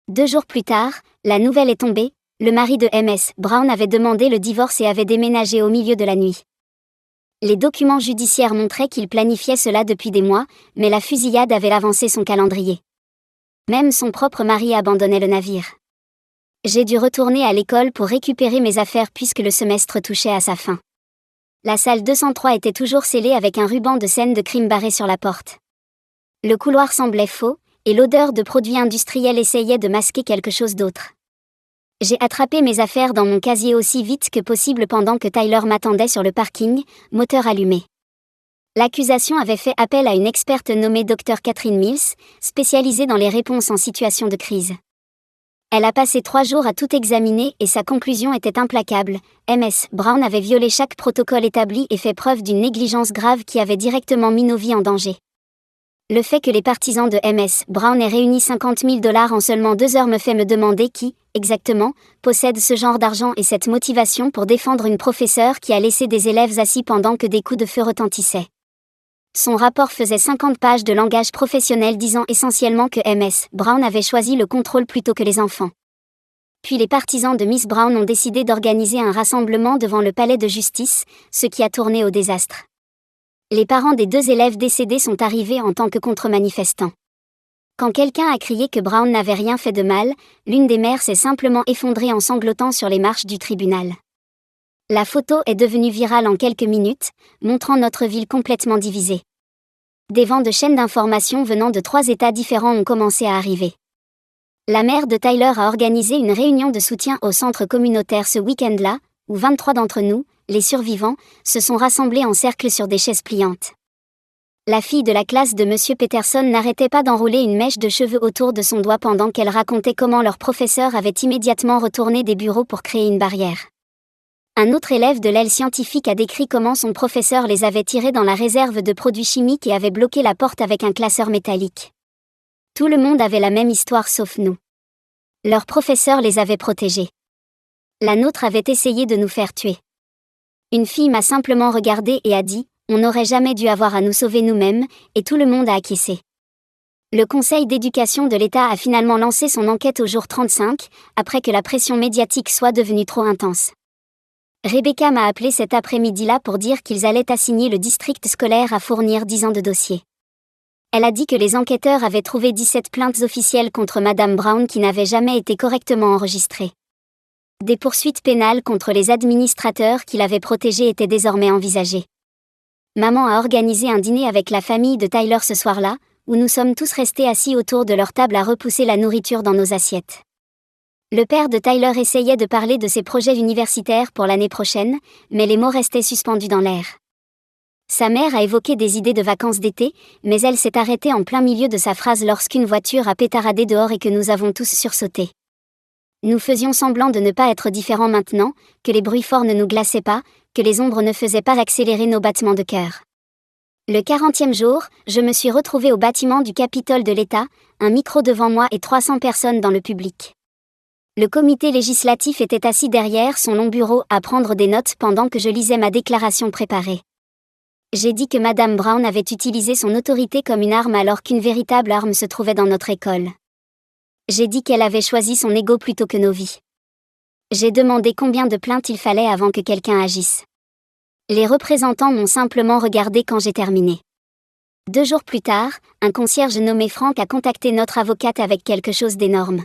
2 jours plus tard, la nouvelle est tombée, le mari de Ms. Brown avait demandé le divorce et avait déménagé au milieu de la nuit. Les documents judiciaires montraient qu'il planifiait cela depuis des mois, mais la fusillade avait avancé son calendrier. Même son propre mari abandonnait le navire. J'ai dû retourner à l'école pour récupérer mes affaires puisque le semestre touchait à sa fin. La salle 203 était toujours scellée avec un ruban de scène de crime barré sur la porte. Le couloir semblait faux, et l'odeur de produits industriels essayait de masquer quelque chose d'autre. J'ai attrapé mes affaires dans mon casier aussi vite que possible pendant que Tyler m'attendait sur le parking, moteur allumé. L'accusation avait fait appel à une experte nommée Dr Catherine Mills, spécialisée dans les réponses en situation de crise. Elle a passé 3 jours à tout examiner et sa conclusion était implacable. Ms. Brown avait violé chaque protocole établi et fait preuve d'une négligence grave qui avait directement mis nos vies en danger. Le fait que les partisans de Ms. Brown aient réuni 50 000 $ en seulement 2 heures me fait me demander qui, exactement, possède ce genre d'argent et cette motivation pour défendre une professeure qui a laissé des élèves assis pendant que des coups de feu retentissaient. Son rapport faisait 50 pages de langage professionnel disant essentiellement que Ms. Brown avait choisi le contrôle plutôt que les enfants. Puis les partisans de Miss Brown ont décidé d'organiser un rassemblement devant le palais de justice, ce qui a tourné au désastre. Les parents des 2 élèves décédés sont arrivés en tant que contre-manifestants. Quand quelqu'un a crié que Brown n'avait rien fait de mal, l'une des mères s'est simplement effondrée en sanglotant sur les marches du tribunal. La photo est devenue virale en quelques minutes, montrant notre ville complètement divisée. Des vents de chaînes d'informations venant de 3 États différents ont commencé à arriver. La mère de Tyler a organisé une réunion de soutien au centre communautaire ce week-end-là, où 23 d'entre nous, les survivants, se sont rassemblés en cercle sur des chaises pliantes. La fille de la classe de Monsieur Peterson n'arrêtait pas d'enrouler une mèche de cheveux autour de son doigt pendant qu'elle racontait comment leur professeur avait immédiatement retourné des bureaux pour créer une barrière. Un autre élève de l'aile scientifique a décrit comment son professeur les avait tirés dans la réserve de produits chimiques et avait bloqué la porte avec un classeur métallique. Tout le monde avait la même histoire sauf nous. Leur professeur les avait protégés. La nôtre avait essayé de nous faire tuer. Une fille m'a simplement regardée et a dit « On n'aurait jamais dû avoir à nous sauver nous-mêmes » et tout le monde a acquiescé. Le Conseil d'éducation de l'État a finalement lancé son enquête au jour 35, après que la pression médiatique soit devenue trop intense. Rebecca m'a appelé cet après-midi-là pour dire qu'ils allaient assigner le district scolaire à fournir 10 ans de dossier. Elle a dit que les enquêteurs avaient trouvé 17 plaintes officielles contre Madame Brown qui n'avaient jamais été correctement enregistrées. Des poursuites pénales contre les administrateurs qui l'avaient protégée étaient désormais envisagées. Maman a organisé un dîner avec la famille de Tyler ce soir-là, où nous sommes tous restés assis autour de leur table à repousser la nourriture dans nos assiettes. Le père de Tyler essayait de parler de ses projets universitaires pour l'année prochaine, mais les mots restaient suspendus dans l'air. Sa mère a évoqué des idées de vacances d'été, mais elle s'est arrêtée en plein milieu de sa phrase lorsqu'une voiture a pétaradé dehors et que nous avons tous sursauté. Nous faisions semblant de ne pas être différents maintenant, que les bruits forts ne nous glaçaient pas, que les ombres ne faisaient pas accélérer nos battements de cœur. Le 40e jour, je me suis retrouvée au bâtiment du Capitole de l'État, un micro devant moi et 300 personnes dans le public. Le comité législatif était assis derrière son long bureau à prendre des notes pendant que je lisais ma déclaration préparée. J'ai dit que Madame Brown avait utilisé son autorité comme une arme alors qu'une véritable arme se trouvait dans notre école. J'ai dit qu'elle avait choisi son ego plutôt que nos vies. J'ai demandé combien de plaintes il fallait avant que quelqu'un agisse. Les représentants m'ont simplement regardé quand j'ai terminé. 2 jours plus tard, un concierge nommé Frank a contacté notre avocate avec quelque chose d'énorme.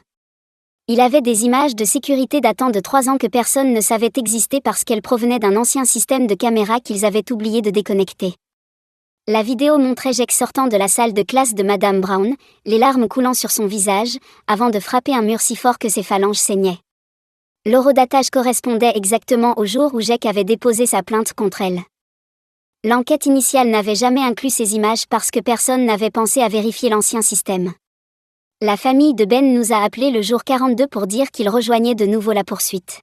Il avait des images de sécurité datant de 3 ans que personne ne savait exister parce qu'elles provenaient d'un ancien système de caméra qu'ils avaient oublié de déconnecter. La vidéo montrait Jake sortant de la salle de classe de Madame Brown, les larmes coulant sur son visage, avant de frapper un mur si fort que ses phalanges saignaient. L'horodatage correspondait exactement au jour où Jake avait déposé sa plainte contre elle. L'enquête initiale n'avait jamais inclus ces images parce que personne n'avait pensé à vérifier l'ancien système. La famille de Ben nous a appelés le jour 42 pour dire qu'il rejoignait de nouveau la poursuite.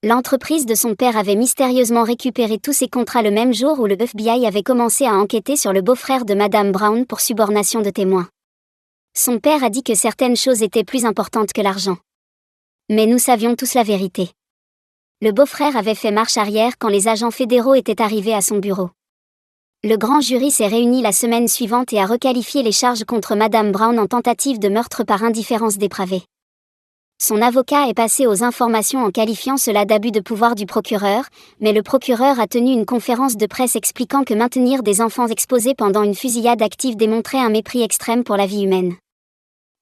L'entreprise de son père avait mystérieusement récupéré tous ses contrats le même jour où le FBI avait commencé à enquêter sur le beau-frère de Madame Brown pour subornation de témoins. Son père a dit que certaines choses étaient plus importantes que l'argent. Mais nous savions tous la vérité. Le beau-frère avait fait marche arrière quand les agents fédéraux étaient arrivés à son bureau. Le grand jury s'est réuni la semaine suivante et a requalifié les charges contre Madame Brown en tentative de meurtre par indifférence dépravée. Son avocat est passé aux informations en qualifiant cela d'abus de pouvoir du procureur, mais le procureur a tenu une conférence de presse expliquant que maintenir des enfants exposés pendant une fusillade active démontrait un mépris extrême pour la vie humaine.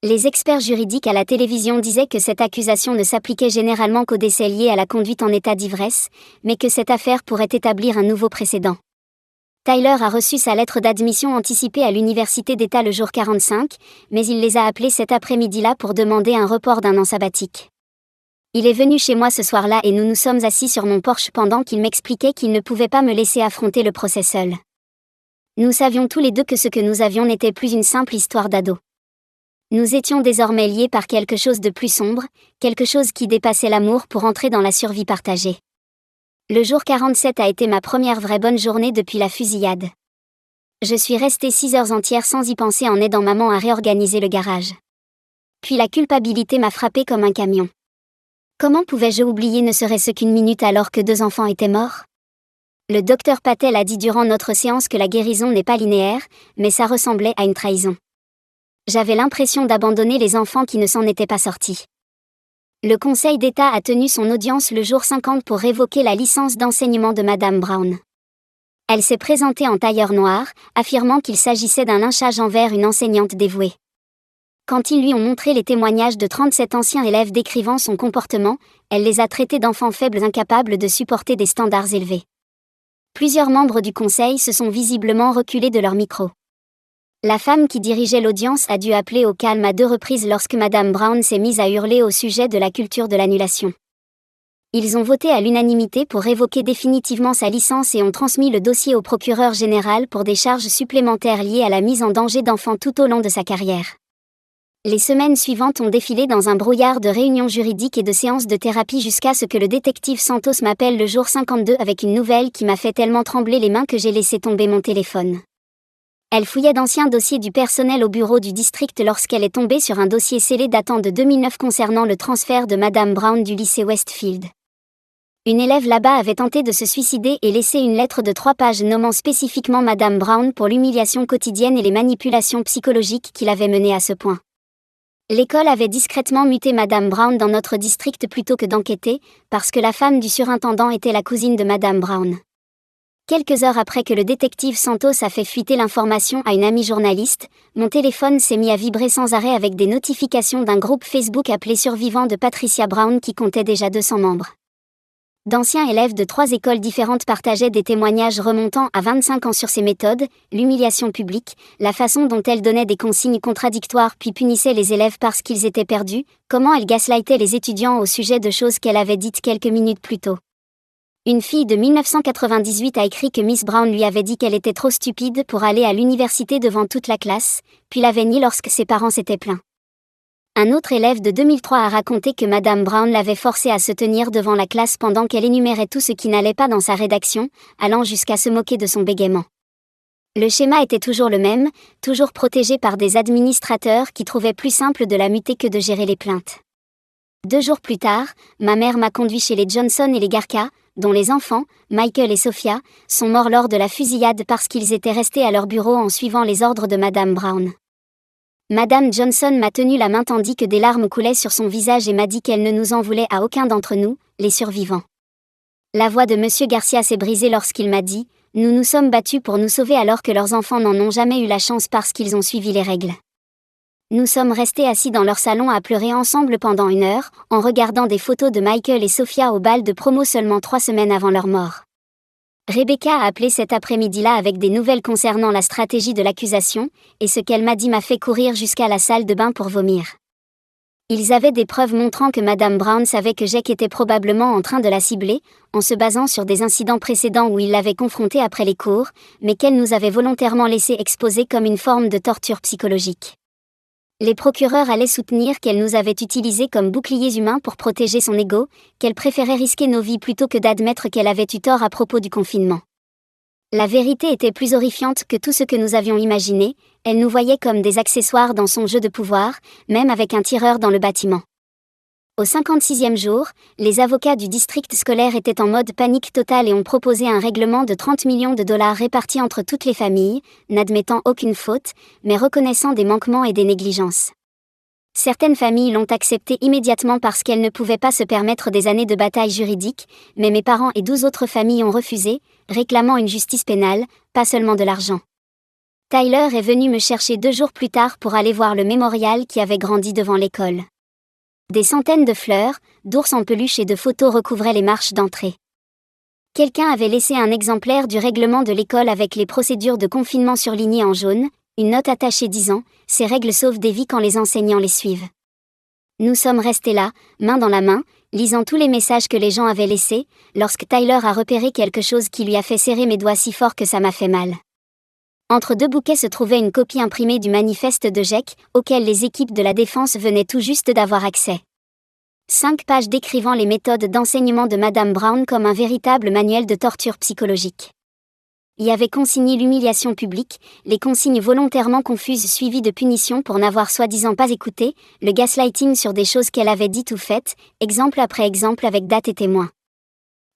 Les experts juridiques à la télévision disaient que cette accusation ne s'appliquait généralement qu'aux décès liés à la conduite en état d'ivresse, mais que cette affaire pourrait établir un nouveau précédent. Tyler a reçu sa lettre d'admission anticipée à l'université d'État le jour 45, mais il les a appelés cet après-midi-là pour demander un report d'1 an sabbatique. Il est venu chez moi ce soir-là et nous nous sommes assis sur mon porche pendant qu'il m'expliquait qu'il ne pouvait pas me laisser affronter le procès seul. Nous savions tous les deux que ce que nous avions n'était plus une simple histoire d'ado. Nous étions désormais liés par quelque chose de plus sombre, quelque chose qui dépassait l'amour pour entrer dans la survie partagée. Le jour 47 a été ma première vraie bonne journée depuis la fusillade. Je suis restée 6 heures entières sans y penser en aidant maman à réorganiser le garage. Puis la culpabilité m'a frappée comme un camion. Comment pouvais-je oublier ne serait-ce qu'une minute alors que 2 enfants étaient morts ? Le docteur Patel a dit durant notre séance que la guérison n'est pas linéaire, mais ça ressemblait à une trahison. J'avais l'impression d'abandonner les enfants qui ne s'en étaient pas sortis. Le Conseil d'État a tenu son audience le jour 50 pour révoquer la licence d'enseignement de Madame Brown. Elle s'est présentée en tailleur noir, affirmant qu'il s'agissait d'un lynchage envers une enseignante dévouée. Quand ils lui ont montré les témoignages de 37 anciens élèves décrivant son comportement, elle les a traités d'enfants faibles incapables de supporter des standards élevés. Plusieurs membres du Conseil se sont visiblement reculés de leur micro. La femme qui dirigeait l'audience a dû appeler au calme à 2 reprises lorsque Madame Brown s'est mise à hurler au sujet de la culture de l'annulation. Ils ont voté à l'unanimité pour révoquer définitivement sa licence et ont transmis le dossier au procureur général pour des charges supplémentaires liées à la mise en danger d'enfants tout au long de sa carrière. Les semaines suivantes ont défilé dans un brouillard de réunions juridiques et de séances de thérapie jusqu'à ce que le détective Santos m'appelle le jour 52 avec une nouvelle qui m'a fait tellement trembler les mains que j'ai laissé tomber mon téléphone. Elle fouillait d'anciens dossiers du personnel au bureau du district lorsqu'elle est tombée sur un dossier scellé datant de 2009 concernant le transfert de Madame Brown du lycée Westfield. Une élève là-bas avait tenté de se suicider et laissé une lettre de 3 pages nommant spécifiquement Madame Brown pour l'humiliation quotidienne et les manipulations psychologiques qui l'avaient menée à ce point. L'école avait discrètement muté Madame Brown dans notre district plutôt que d'enquêter, parce que la femme du surintendant était la cousine de Madame Brown. Quelques heures après que le détective Santos a fait fuiter l'information à une amie journaliste, mon téléphone s'est mis à vibrer sans arrêt avec des notifications d'un groupe Facebook appelé Survivants de Patricia Brown qui comptait déjà 200 membres. D'anciens élèves de 3 écoles différentes partageaient des témoignages remontant à 25 ans sur ses méthodes, l'humiliation publique, la façon dont elle donnait des consignes contradictoires puis punissait les élèves parce qu'ils étaient perdus, comment elle gaslightait les étudiants au sujet de choses qu'elle avait dites quelques minutes plus tôt. Une fille de 1998 a écrit que Miss Brown lui avait dit qu'elle était trop stupide pour aller à l'université devant toute la classe, puis l'avait nié lorsque ses parents s'étaient plaints. Un autre élève de 2003 a raconté que Madame Brown l'avait forcé à se tenir devant la classe pendant qu'elle énumérait tout ce qui n'allait pas dans sa rédaction, allant jusqu'à se moquer de son bégaiement. Le schéma était toujours le même, toujours protégé par des administrateurs qui trouvaient plus simple de la muter que de gérer les plaintes. 2 jours plus tard, ma mère m'a conduit chez les Johnson et les Garca, dont les enfants, Michael et Sophia, sont morts lors de la fusillade parce qu'ils étaient restés à leur bureau en suivant les ordres de Madame Brown. Madame Johnson m'a tenu la main tandis que des larmes coulaient sur son visage et m'a dit qu'elle ne nous en voulait à aucun d'entre nous, les survivants. La voix de Monsieur Garcia s'est brisée lorsqu'il m'a dit « Nous nous sommes battus pour nous sauver alors que leurs enfants n'en ont jamais eu la chance parce qu'ils ont suivi les règles. » Nous sommes restés assis dans leur salon à pleurer ensemble pendant 1 heure, en regardant des photos de Michael et Sophia au bal de promo seulement 3 semaines avant leur mort. Rebecca a appelé cet après-midi-là avec des nouvelles concernant la stratégie de l'accusation, et ce qu'elle m'a dit m'a fait courir jusqu'à la salle de bain pour vomir. Ils avaient des preuves montrant que Madame Brown savait que Jake était probablement en train de la cibler, en se basant sur des incidents précédents où il l'avait confrontée après les cours, mais qu'elle nous avait volontairement laissé exposer comme une forme de torture psychologique. Les procureurs allaient soutenir qu'elle nous avait utilisés comme boucliers humains pour protéger son ego, qu'elle préférait risquer nos vies plutôt que d'admettre qu'elle avait eu tort à propos du confinement. La vérité était plus horrifiante que tout ce que nous avions imaginé, elle nous voyait comme des accessoires dans son jeu de pouvoir, même avec un tireur dans le bâtiment. Au 56e jour, les avocats du district scolaire étaient en mode panique totale et ont proposé un règlement de 30 millions de dollars répartis entre toutes les familles, n'admettant aucune faute, mais reconnaissant des manquements et des négligences. Certaines familles l'ont accepté immédiatement parce qu'elles ne pouvaient pas se permettre des années de bataille juridique, mais mes parents et 12 autres familles ont refusé, réclamant une justice pénale, pas seulement de l'argent. Tyler est venu me chercher 2 jours plus tard pour aller voir le mémorial qui avait grandi devant l'école. Des centaines de fleurs, d'ours en peluche et de photos recouvraient les marches d'entrée. Quelqu'un avait laissé un exemplaire du règlement de l'école avec les procédures de confinement surlignées en jaune, une note attachée disant « Ces règles sauvent des vies quand les enseignants les suivent ». Nous sommes restés là, main dans la main, lisant tous les messages que les gens avaient laissés, lorsque Tyler a repéré quelque chose qui lui a fait serrer mes doigts si fort que ça m'a fait mal. Entre 2 bouquets se trouvait une copie imprimée du manifeste de Jake, auquel les équipes de la défense venaient tout juste d'avoir accès. 5 pages décrivant les méthodes d'enseignement de Madame Brown comme un véritable manuel de torture psychologique. Y avait consigné l'humiliation publique, les consignes volontairement confuses suivies de punitions pour n'avoir soi-disant pas écouté, le gaslighting sur des choses qu'elle avait dites ou faites, exemple après exemple avec date et témoins.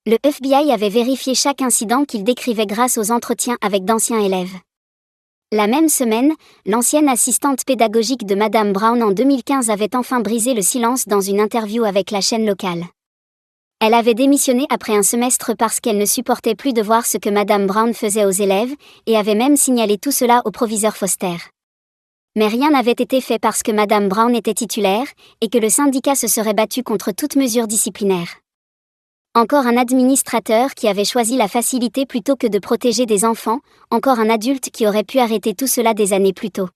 Le FBI avait vérifié chaque incident qu'il décrivait grâce aux entretiens avec d'anciens élèves. La même semaine, l'ancienne assistante pédagogique de Madame Brown en 2015 avait enfin brisé le silence dans une interview avec la chaîne locale. Elle avait démissionné après un semestre parce qu'elle ne supportait plus de voir ce que Madame Brown faisait aux élèves, et avait même signalé tout cela au proviseur Foster. Mais rien n'avait été fait parce que Madame Brown était titulaire, et que le syndicat se serait battu contre toute mesure disciplinaire. Encore un administrateur qui avait choisi la facilité plutôt que de protéger des enfants, encore un adulte qui aurait pu arrêter tout cela des années plus tôt.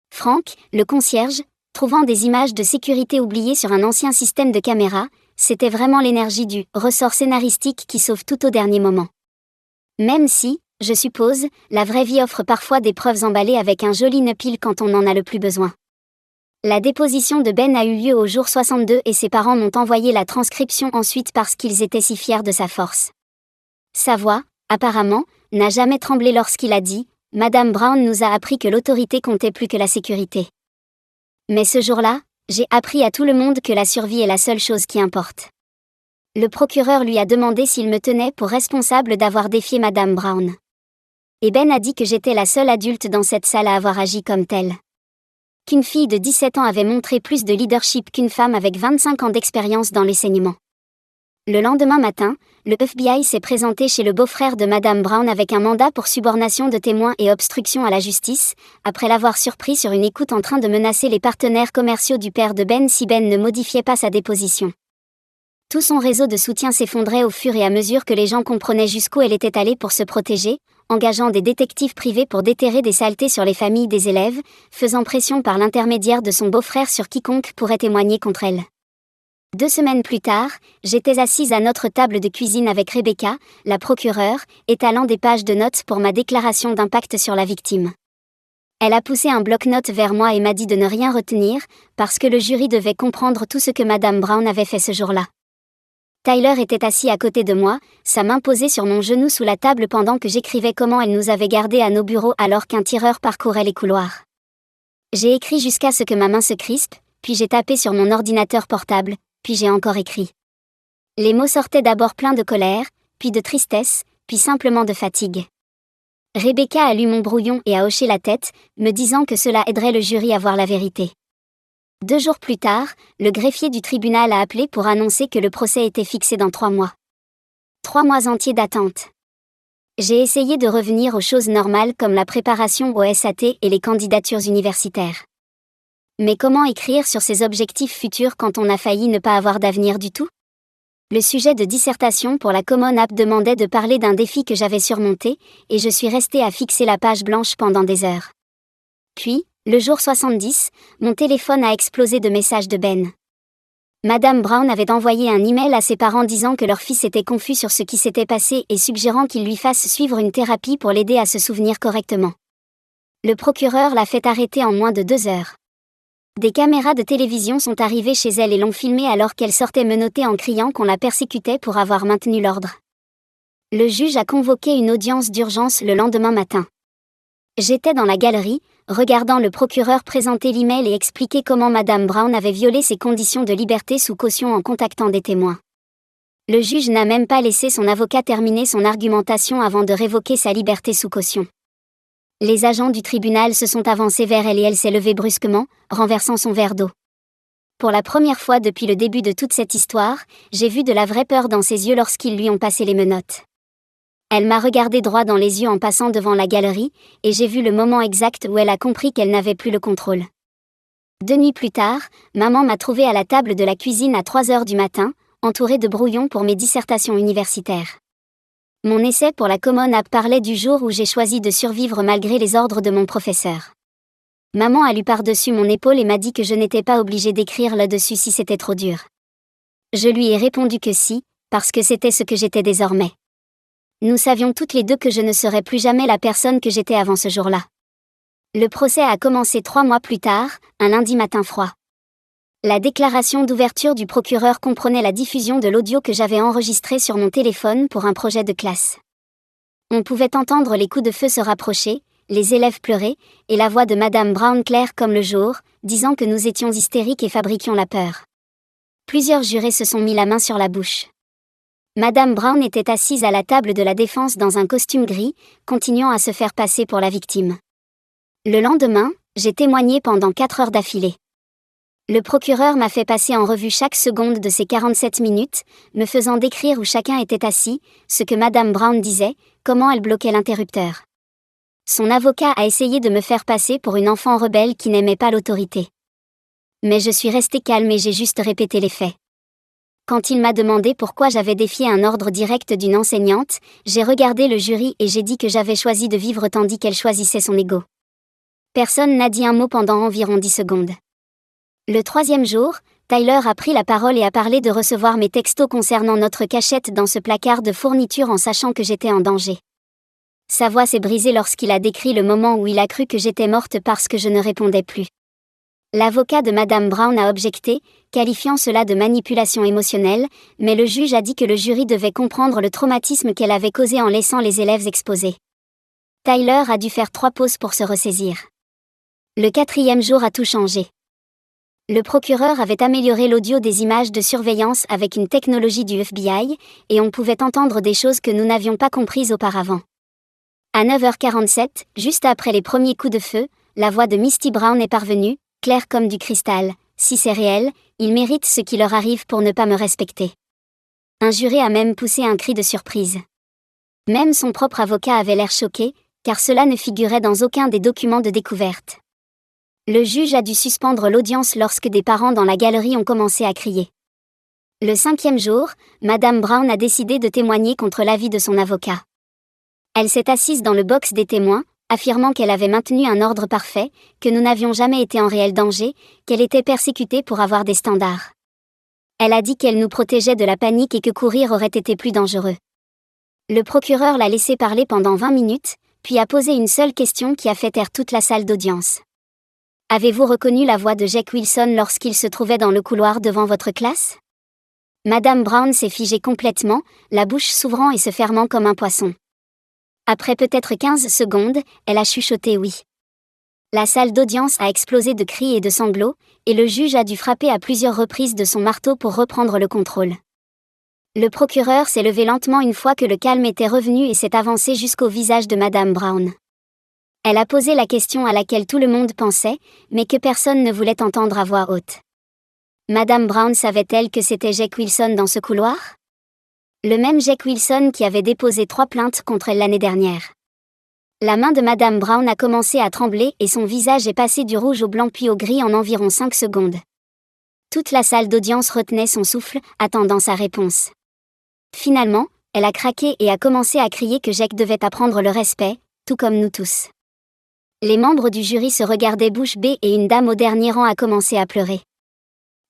Frank, le concierge, trouvant des images de sécurité oubliées sur un ancien système de caméra, c'était vraiment l'énergie du ressort scénaristique qui sauve tout au dernier moment. Même si, je suppose, la vraie vie offre parfois des preuves emballées avec un joli nœud pile quand on en a le plus besoin. La déposition de Ben a eu lieu au jour 62 et ses parents m'ont envoyé la transcription ensuite parce qu'ils étaient si fiers de sa force. Sa voix, apparemment, n'a jamais tremblé lorsqu'il a dit « Madame Brown nous a appris que l'autorité comptait plus que la sécurité. » Mais ce jour-là, j'ai appris à tout le monde que la survie est la seule chose qui importe. Le procureur lui a demandé s'il me tenait pour responsable d'avoir défié Madame Brown. Et Ben a dit que j'étais la seule adulte dans cette salle à avoir agi comme telle. Qu'une fille de 17 ans avait montré plus de leadership qu'une femme avec 25 ans d'expérience dans l'enseignement. Le lendemain matin, le FBI s'est présenté chez le beau-frère de Madame Brown avec un mandat pour subornation de témoins et obstruction à la justice, après l'avoir surpris sur une écoute en train de menacer les partenaires commerciaux du père de Ben si Ben ne modifiait pas sa déposition. Tout son réseau de soutien s'effondrait au fur et à mesure que les gens comprenaient jusqu'où elle était allée pour se protéger, engageant des détectives privés pour déterrer des saletés sur les familles des élèves, faisant pression par l'intermédiaire de son beau-frère sur quiconque pourrait témoigner contre elle. 2 semaines plus tard, j'étais assise à notre table de cuisine avec Rebecca, la procureure, étalant des pages de notes pour ma déclaration d'impact sur la victime. Elle a poussé un bloc-notes vers moi et m'a dit de ne rien retenir, parce que le jury devait comprendre tout ce que Madame Brown avait fait ce jour-là. Tyler était assis à côté de moi, sa main posée sur mon genou sous la table pendant que j'écrivais comment elle nous avait gardés à nos bureaux alors qu'un tireur parcourait les couloirs. J'ai écrit jusqu'à ce que ma main se crispe, puis j'ai tapé sur mon ordinateur portable, puis j'ai encore écrit. Les mots sortaient d'abord pleins de colère, puis de tristesse, puis simplement de fatigue. Rebecca a lu mon brouillon et a hoché la tête, me disant que cela aiderait le jury à voir la vérité. 2 jours plus tard, le greffier du tribunal a appelé pour annoncer que le procès était fixé dans 3 mois. 3 mois entiers d'attente. J'ai essayé de revenir aux choses normales comme la préparation au SAT et les candidatures universitaires. Mais comment écrire sur ses objectifs futurs quand on a failli ne pas avoir d'avenir du tout ? Le sujet de dissertation pour la Common App demandait de parler d'un défi que j'avais surmonté, et je suis restée à fixer la page blanche pendant des heures. Puis, le jour 70, mon téléphone a explosé de messages de Ben. Madame Brown avait envoyé un email à ses parents disant que leur fils était confus sur ce qui s'était passé et suggérant qu'il lui fasse suivre une thérapie pour l'aider à se souvenir correctement. Le procureur l'a fait arrêter en moins de 2 heures. Des caméras de télévision sont arrivées chez elle et l'ont filmée alors qu'elle sortait menottée en criant qu'on la persécutait pour avoir maintenu l'ordre. Le juge a convoqué une audience d'urgence le lendemain matin. J'étais dans la galerie, regardant le procureur présenter l'email et expliquer comment Madame Brown avait violé ses conditions de liberté sous caution en contactant des témoins. Le juge n'a même pas laissé son avocat terminer son argumentation avant de révoquer sa liberté sous caution. Les agents du tribunal se sont avancés vers elle et elle s'est levée brusquement, renversant son verre d'eau. Pour la première fois depuis le début de toute cette histoire, j'ai vu de la vraie peur dans ses yeux lorsqu'ils lui ont passé les menottes. Elle m'a regardé droit dans les yeux en passant devant la galerie, et j'ai vu le moment exact où elle a compris qu'elle n'avait plus le contrôle. 2 nuits plus tard, maman m'a trouvée à la table de la cuisine à 3 heures du matin, entourée de brouillons pour mes dissertations universitaires. Mon essai pour la Common App parlait du jour où j'ai choisi de survivre malgré les ordres de mon professeur. Maman a lu par-dessus mon épaule et m'a dit que je n'étais pas obligée d'écrire là-dessus si c'était trop dur. Je lui ai répondu que si, parce que c'était ce que j'étais désormais. Nous savions toutes les deux que je ne serais plus jamais la personne que j'étais avant ce jour-là. Le procès a commencé 3 mois plus tard, un lundi matin froid. La déclaration d'ouverture du procureur comprenait la diffusion de l'audio que j'avais enregistré sur mon téléphone pour un projet de classe. On pouvait entendre les coups de feu se rapprocher, les élèves pleurer, et la voix de Madame Brown claire comme le jour, disant que nous étions hystériques et fabriquions la peur. Plusieurs jurés se sont mis la main sur la bouche. Madame Brown était assise à la table de la défense dans un costume gris, continuant à se faire passer pour la victime. Le lendemain, j'ai témoigné pendant 4 heures d'affilée. Le procureur m'a fait passer en revue chaque seconde de ces 47 minutes, me faisant décrire où chacun était assis, ce que Madame Brown disait, comment elle bloquait l'interrupteur. Son avocat a essayé de me faire passer pour une enfant rebelle qui n'aimait pas l'autorité. Mais je suis restée calme et j'ai juste répété les faits. Quand il m'a demandé pourquoi j'avais défié un ordre direct d'une enseignante, j'ai regardé le jury et j'ai dit que j'avais choisi de vivre tandis qu'elle choisissait son ego. Personne n'a dit un mot pendant environ 10 secondes. Le 3e jour, Tyler a pris la parole et a parlé de recevoir mes textos concernant notre cachette dans ce placard de fourniture en sachant que j'étais en danger. Sa voix s'est brisée lorsqu'il a décrit le moment où il a cru que j'étais morte parce que je ne répondais plus. L'avocat de Madame Brown a objecté, qualifiant cela de manipulation émotionnelle, mais le juge a dit que le jury devait comprendre le traumatisme qu'elle avait causé en laissant les élèves exposés. Tyler a dû faire 3 pauses pour se ressaisir. Le 4e jour a tout changé. Le procureur avait amélioré l'audio des images de surveillance avec une technologie du FBI, et on pouvait entendre des choses que nous n'avions pas comprises auparavant. À 9h47, juste après les premiers coups de feu, la voix de Misty Brown est parvenue, claire comme du cristal. Si c'est réel, ils méritent ce qui leur arrive pour ne pas me respecter. Un jury a même poussé un cri de surprise. Même son propre avocat avait l'air choqué, car cela ne figurait dans aucun des documents de découverte. Le juge a dû suspendre l'audience lorsque des parents dans la galerie ont commencé à crier. Le 5e jour, Madame Brown a décidé de témoigner contre l'avis de son avocat. Elle s'est assise dans le box des témoins, affirmant qu'elle avait maintenu un ordre parfait, que nous n'avions jamais été en réel danger, qu'elle était persécutée pour avoir des standards. Elle a dit qu'elle nous protégeait de la panique et que courir aurait été plus dangereux. Le procureur l'a laissé parler pendant 20 minutes, puis a posé une seule question qui a fait taire toute la salle d'audience. Avez-vous reconnu la voix de Jake Wilson lorsqu'il se trouvait dans le couloir devant votre classe? Madame Brown s'est figée complètement, la bouche s'ouvrant et se fermant comme un poisson. Après peut-être 15 secondes, elle a chuchoté oui. La salle d'audience a explosé de cris et de sanglots, et le juge a dû frapper à plusieurs reprises de son marteau pour reprendre le contrôle. Le procureur s'est levé lentement une fois que le calme était revenu et s'est avancé jusqu'au visage de Madame Brown. Elle a posé la question à laquelle tout le monde pensait, mais que personne ne voulait entendre à voix haute. Madame Brown savait-elle que c'était Jake Wilson dans ce couloir? Le même Jake Wilson qui avait déposé 3 plaintes contre elle l'année dernière. La main de Madame Brown a commencé à trembler et son visage est passé du rouge au blanc puis au gris en environ 5 secondes. Toute la salle d'audience retenait son souffle, attendant sa réponse. Finalement, elle a craqué et a commencé à crier que Jake devait apprendre le respect, tout comme nous tous. Les membres du jury se regardaient bouche bée et une dame au dernier rang a commencé à pleurer.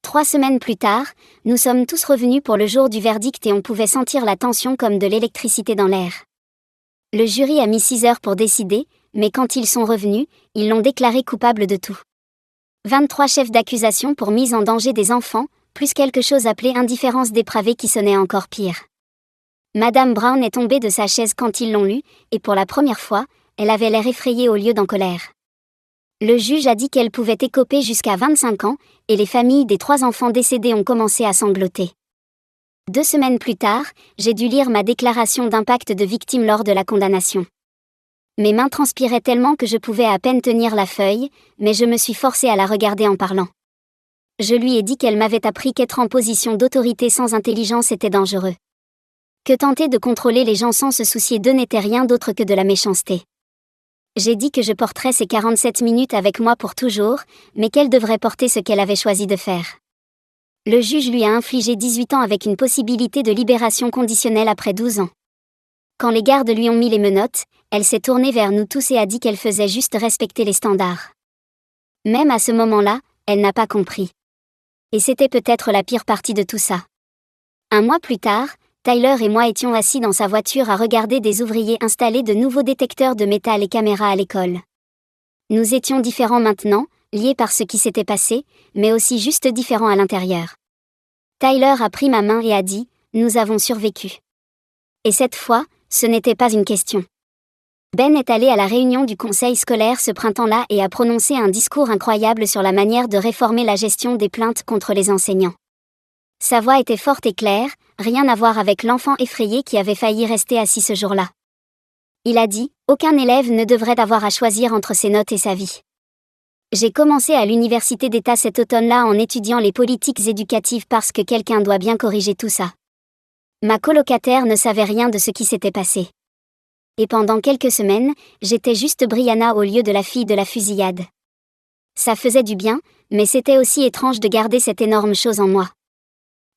3 semaines plus tard, nous sommes tous revenus pour le jour du verdict et on pouvait sentir la tension comme de l'électricité dans l'air. Le jury a mis 6 heures pour décider, mais quand ils sont revenus, ils l'ont déclaré coupable de tout. 23 chefs d'accusation pour mise en danger des enfants, plus quelque chose appelé indifférence dépravée qui sonnait encore pire. Madame Brown est tombée de sa chaise quand ils l'ont lu, et pour la première fois, elle avait l'air effrayée au lieu d'en colère. Le juge a dit qu'elle pouvait écoper jusqu'à 25 ans, et les familles des 3 enfants décédés ont commencé à sangloter. 2 semaines plus tard, j'ai dû lire ma déclaration d'impact de victime lors de la condamnation. Mes mains transpiraient tellement que je pouvais à peine tenir la feuille, mais je me suis forcée à la regarder en parlant. Je lui ai dit qu'elle m'avait appris qu'être en position d'autorité sans intelligence était dangereux. Que tenter de contrôler les gens sans se soucier d'eux n'était rien d'autre que de la méchanceté. J'ai dit que je porterais ces 47 minutes avec moi pour toujours, mais qu'elle devrait porter ce qu'elle avait choisi de faire. Le juge lui a infligé 18 ans avec une possibilité de libération conditionnelle après 12 ans. Quand les gardes lui ont mis les menottes, elle s'est tournée vers nous tous et a dit qu'elle faisait juste respecter les standards. Même à ce moment-là, elle n'a pas compris. Et c'était peut-être la pire partie de tout ça. Un mois plus tard, Tyler et moi étions assis dans sa voiture à regarder des ouvriers installer de nouveaux détecteurs de métal et caméras à l'école. Nous étions différents maintenant, liés par ce qui s'était passé, mais aussi juste différents à l'intérieur. Tyler a pris ma main et a dit « Nous avons survécu ». Et cette fois, ce n'était pas une question. Ben est allé à la réunion du conseil scolaire ce printemps-là et a prononcé un discours incroyable sur la manière de réformer la gestion des plaintes contre les enseignants. Sa voix était forte et claire, rien à voir avec l'enfant effrayé qui avait failli rester assis ce jour-là. Il a dit « Aucun élève ne devrait avoir à choisir entre ses notes et sa vie ». J'ai commencé à l'université d'État cet automne-là en étudiant les politiques éducatives parce que quelqu'un doit bien corriger tout ça. Ma colocataire ne savait rien de ce qui s'était passé. Et pendant quelques semaines, j'étais juste Brianna au lieu de la fille de la fusillade. Ça faisait du bien, mais c'était aussi étrange de garder cette énorme chose en moi.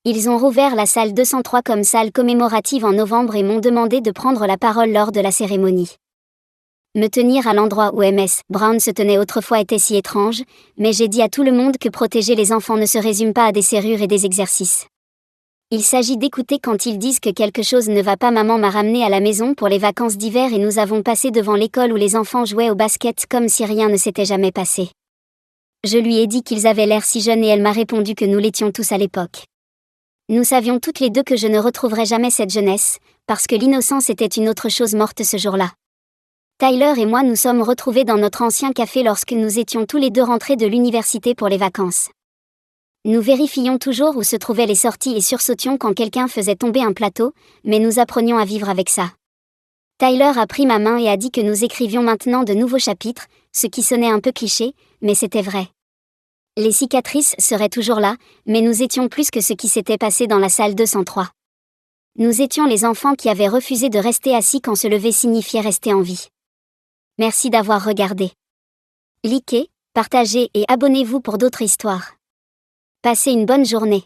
Ils ont rouvert la salle 203 comme salle commémorative en novembre et m'ont demandé de prendre la parole lors de la cérémonie. Me tenir à l'endroit où MS Brown se tenait autrefois était si étrange, mais j'ai dit à tout le monde que protéger les enfants ne se résume pas à des serrures et des exercices. Il s'agit d'écouter quand ils disent que quelque chose ne va pas. Maman m'a ramené à la maison pour les vacances d'hiver et nous avons passé devant l'école où les enfants jouaient au basket comme si rien ne s'était jamais passé. Je lui ai dit qu'ils avaient l'air si jeunes et elle m'a répondu que nous l'étions tous à l'époque. Nous savions toutes les deux que je ne retrouverais jamais cette jeunesse, parce que l'innocence était une autre chose morte ce jour-là. Tyler et moi nous sommes retrouvés dans notre ancien café lorsque nous étions tous les deux rentrés de l'université pour les vacances. Nous vérifions toujours où se trouvaient les sorties et sursautions quand quelqu'un faisait tomber un plateau, mais nous apprenions à vivre avec ça. Tyler a pris ma main et a dit que nous écrivions maintenant de nouveaux chapitres, ce qui sonnait un peu cliché, mais c'était vrai. Les cicatrices seraient toujours là, mais nous étions plus que ce qui s'était passé dans la salle 203. Nous étions les enfants qui avaient refusé de rester assis quand se lever signifiait rester en vie. Merci d'avoir regardé. Likez, partagez et abonnez-vous pour d'autres histoires. Passez une bonne journée.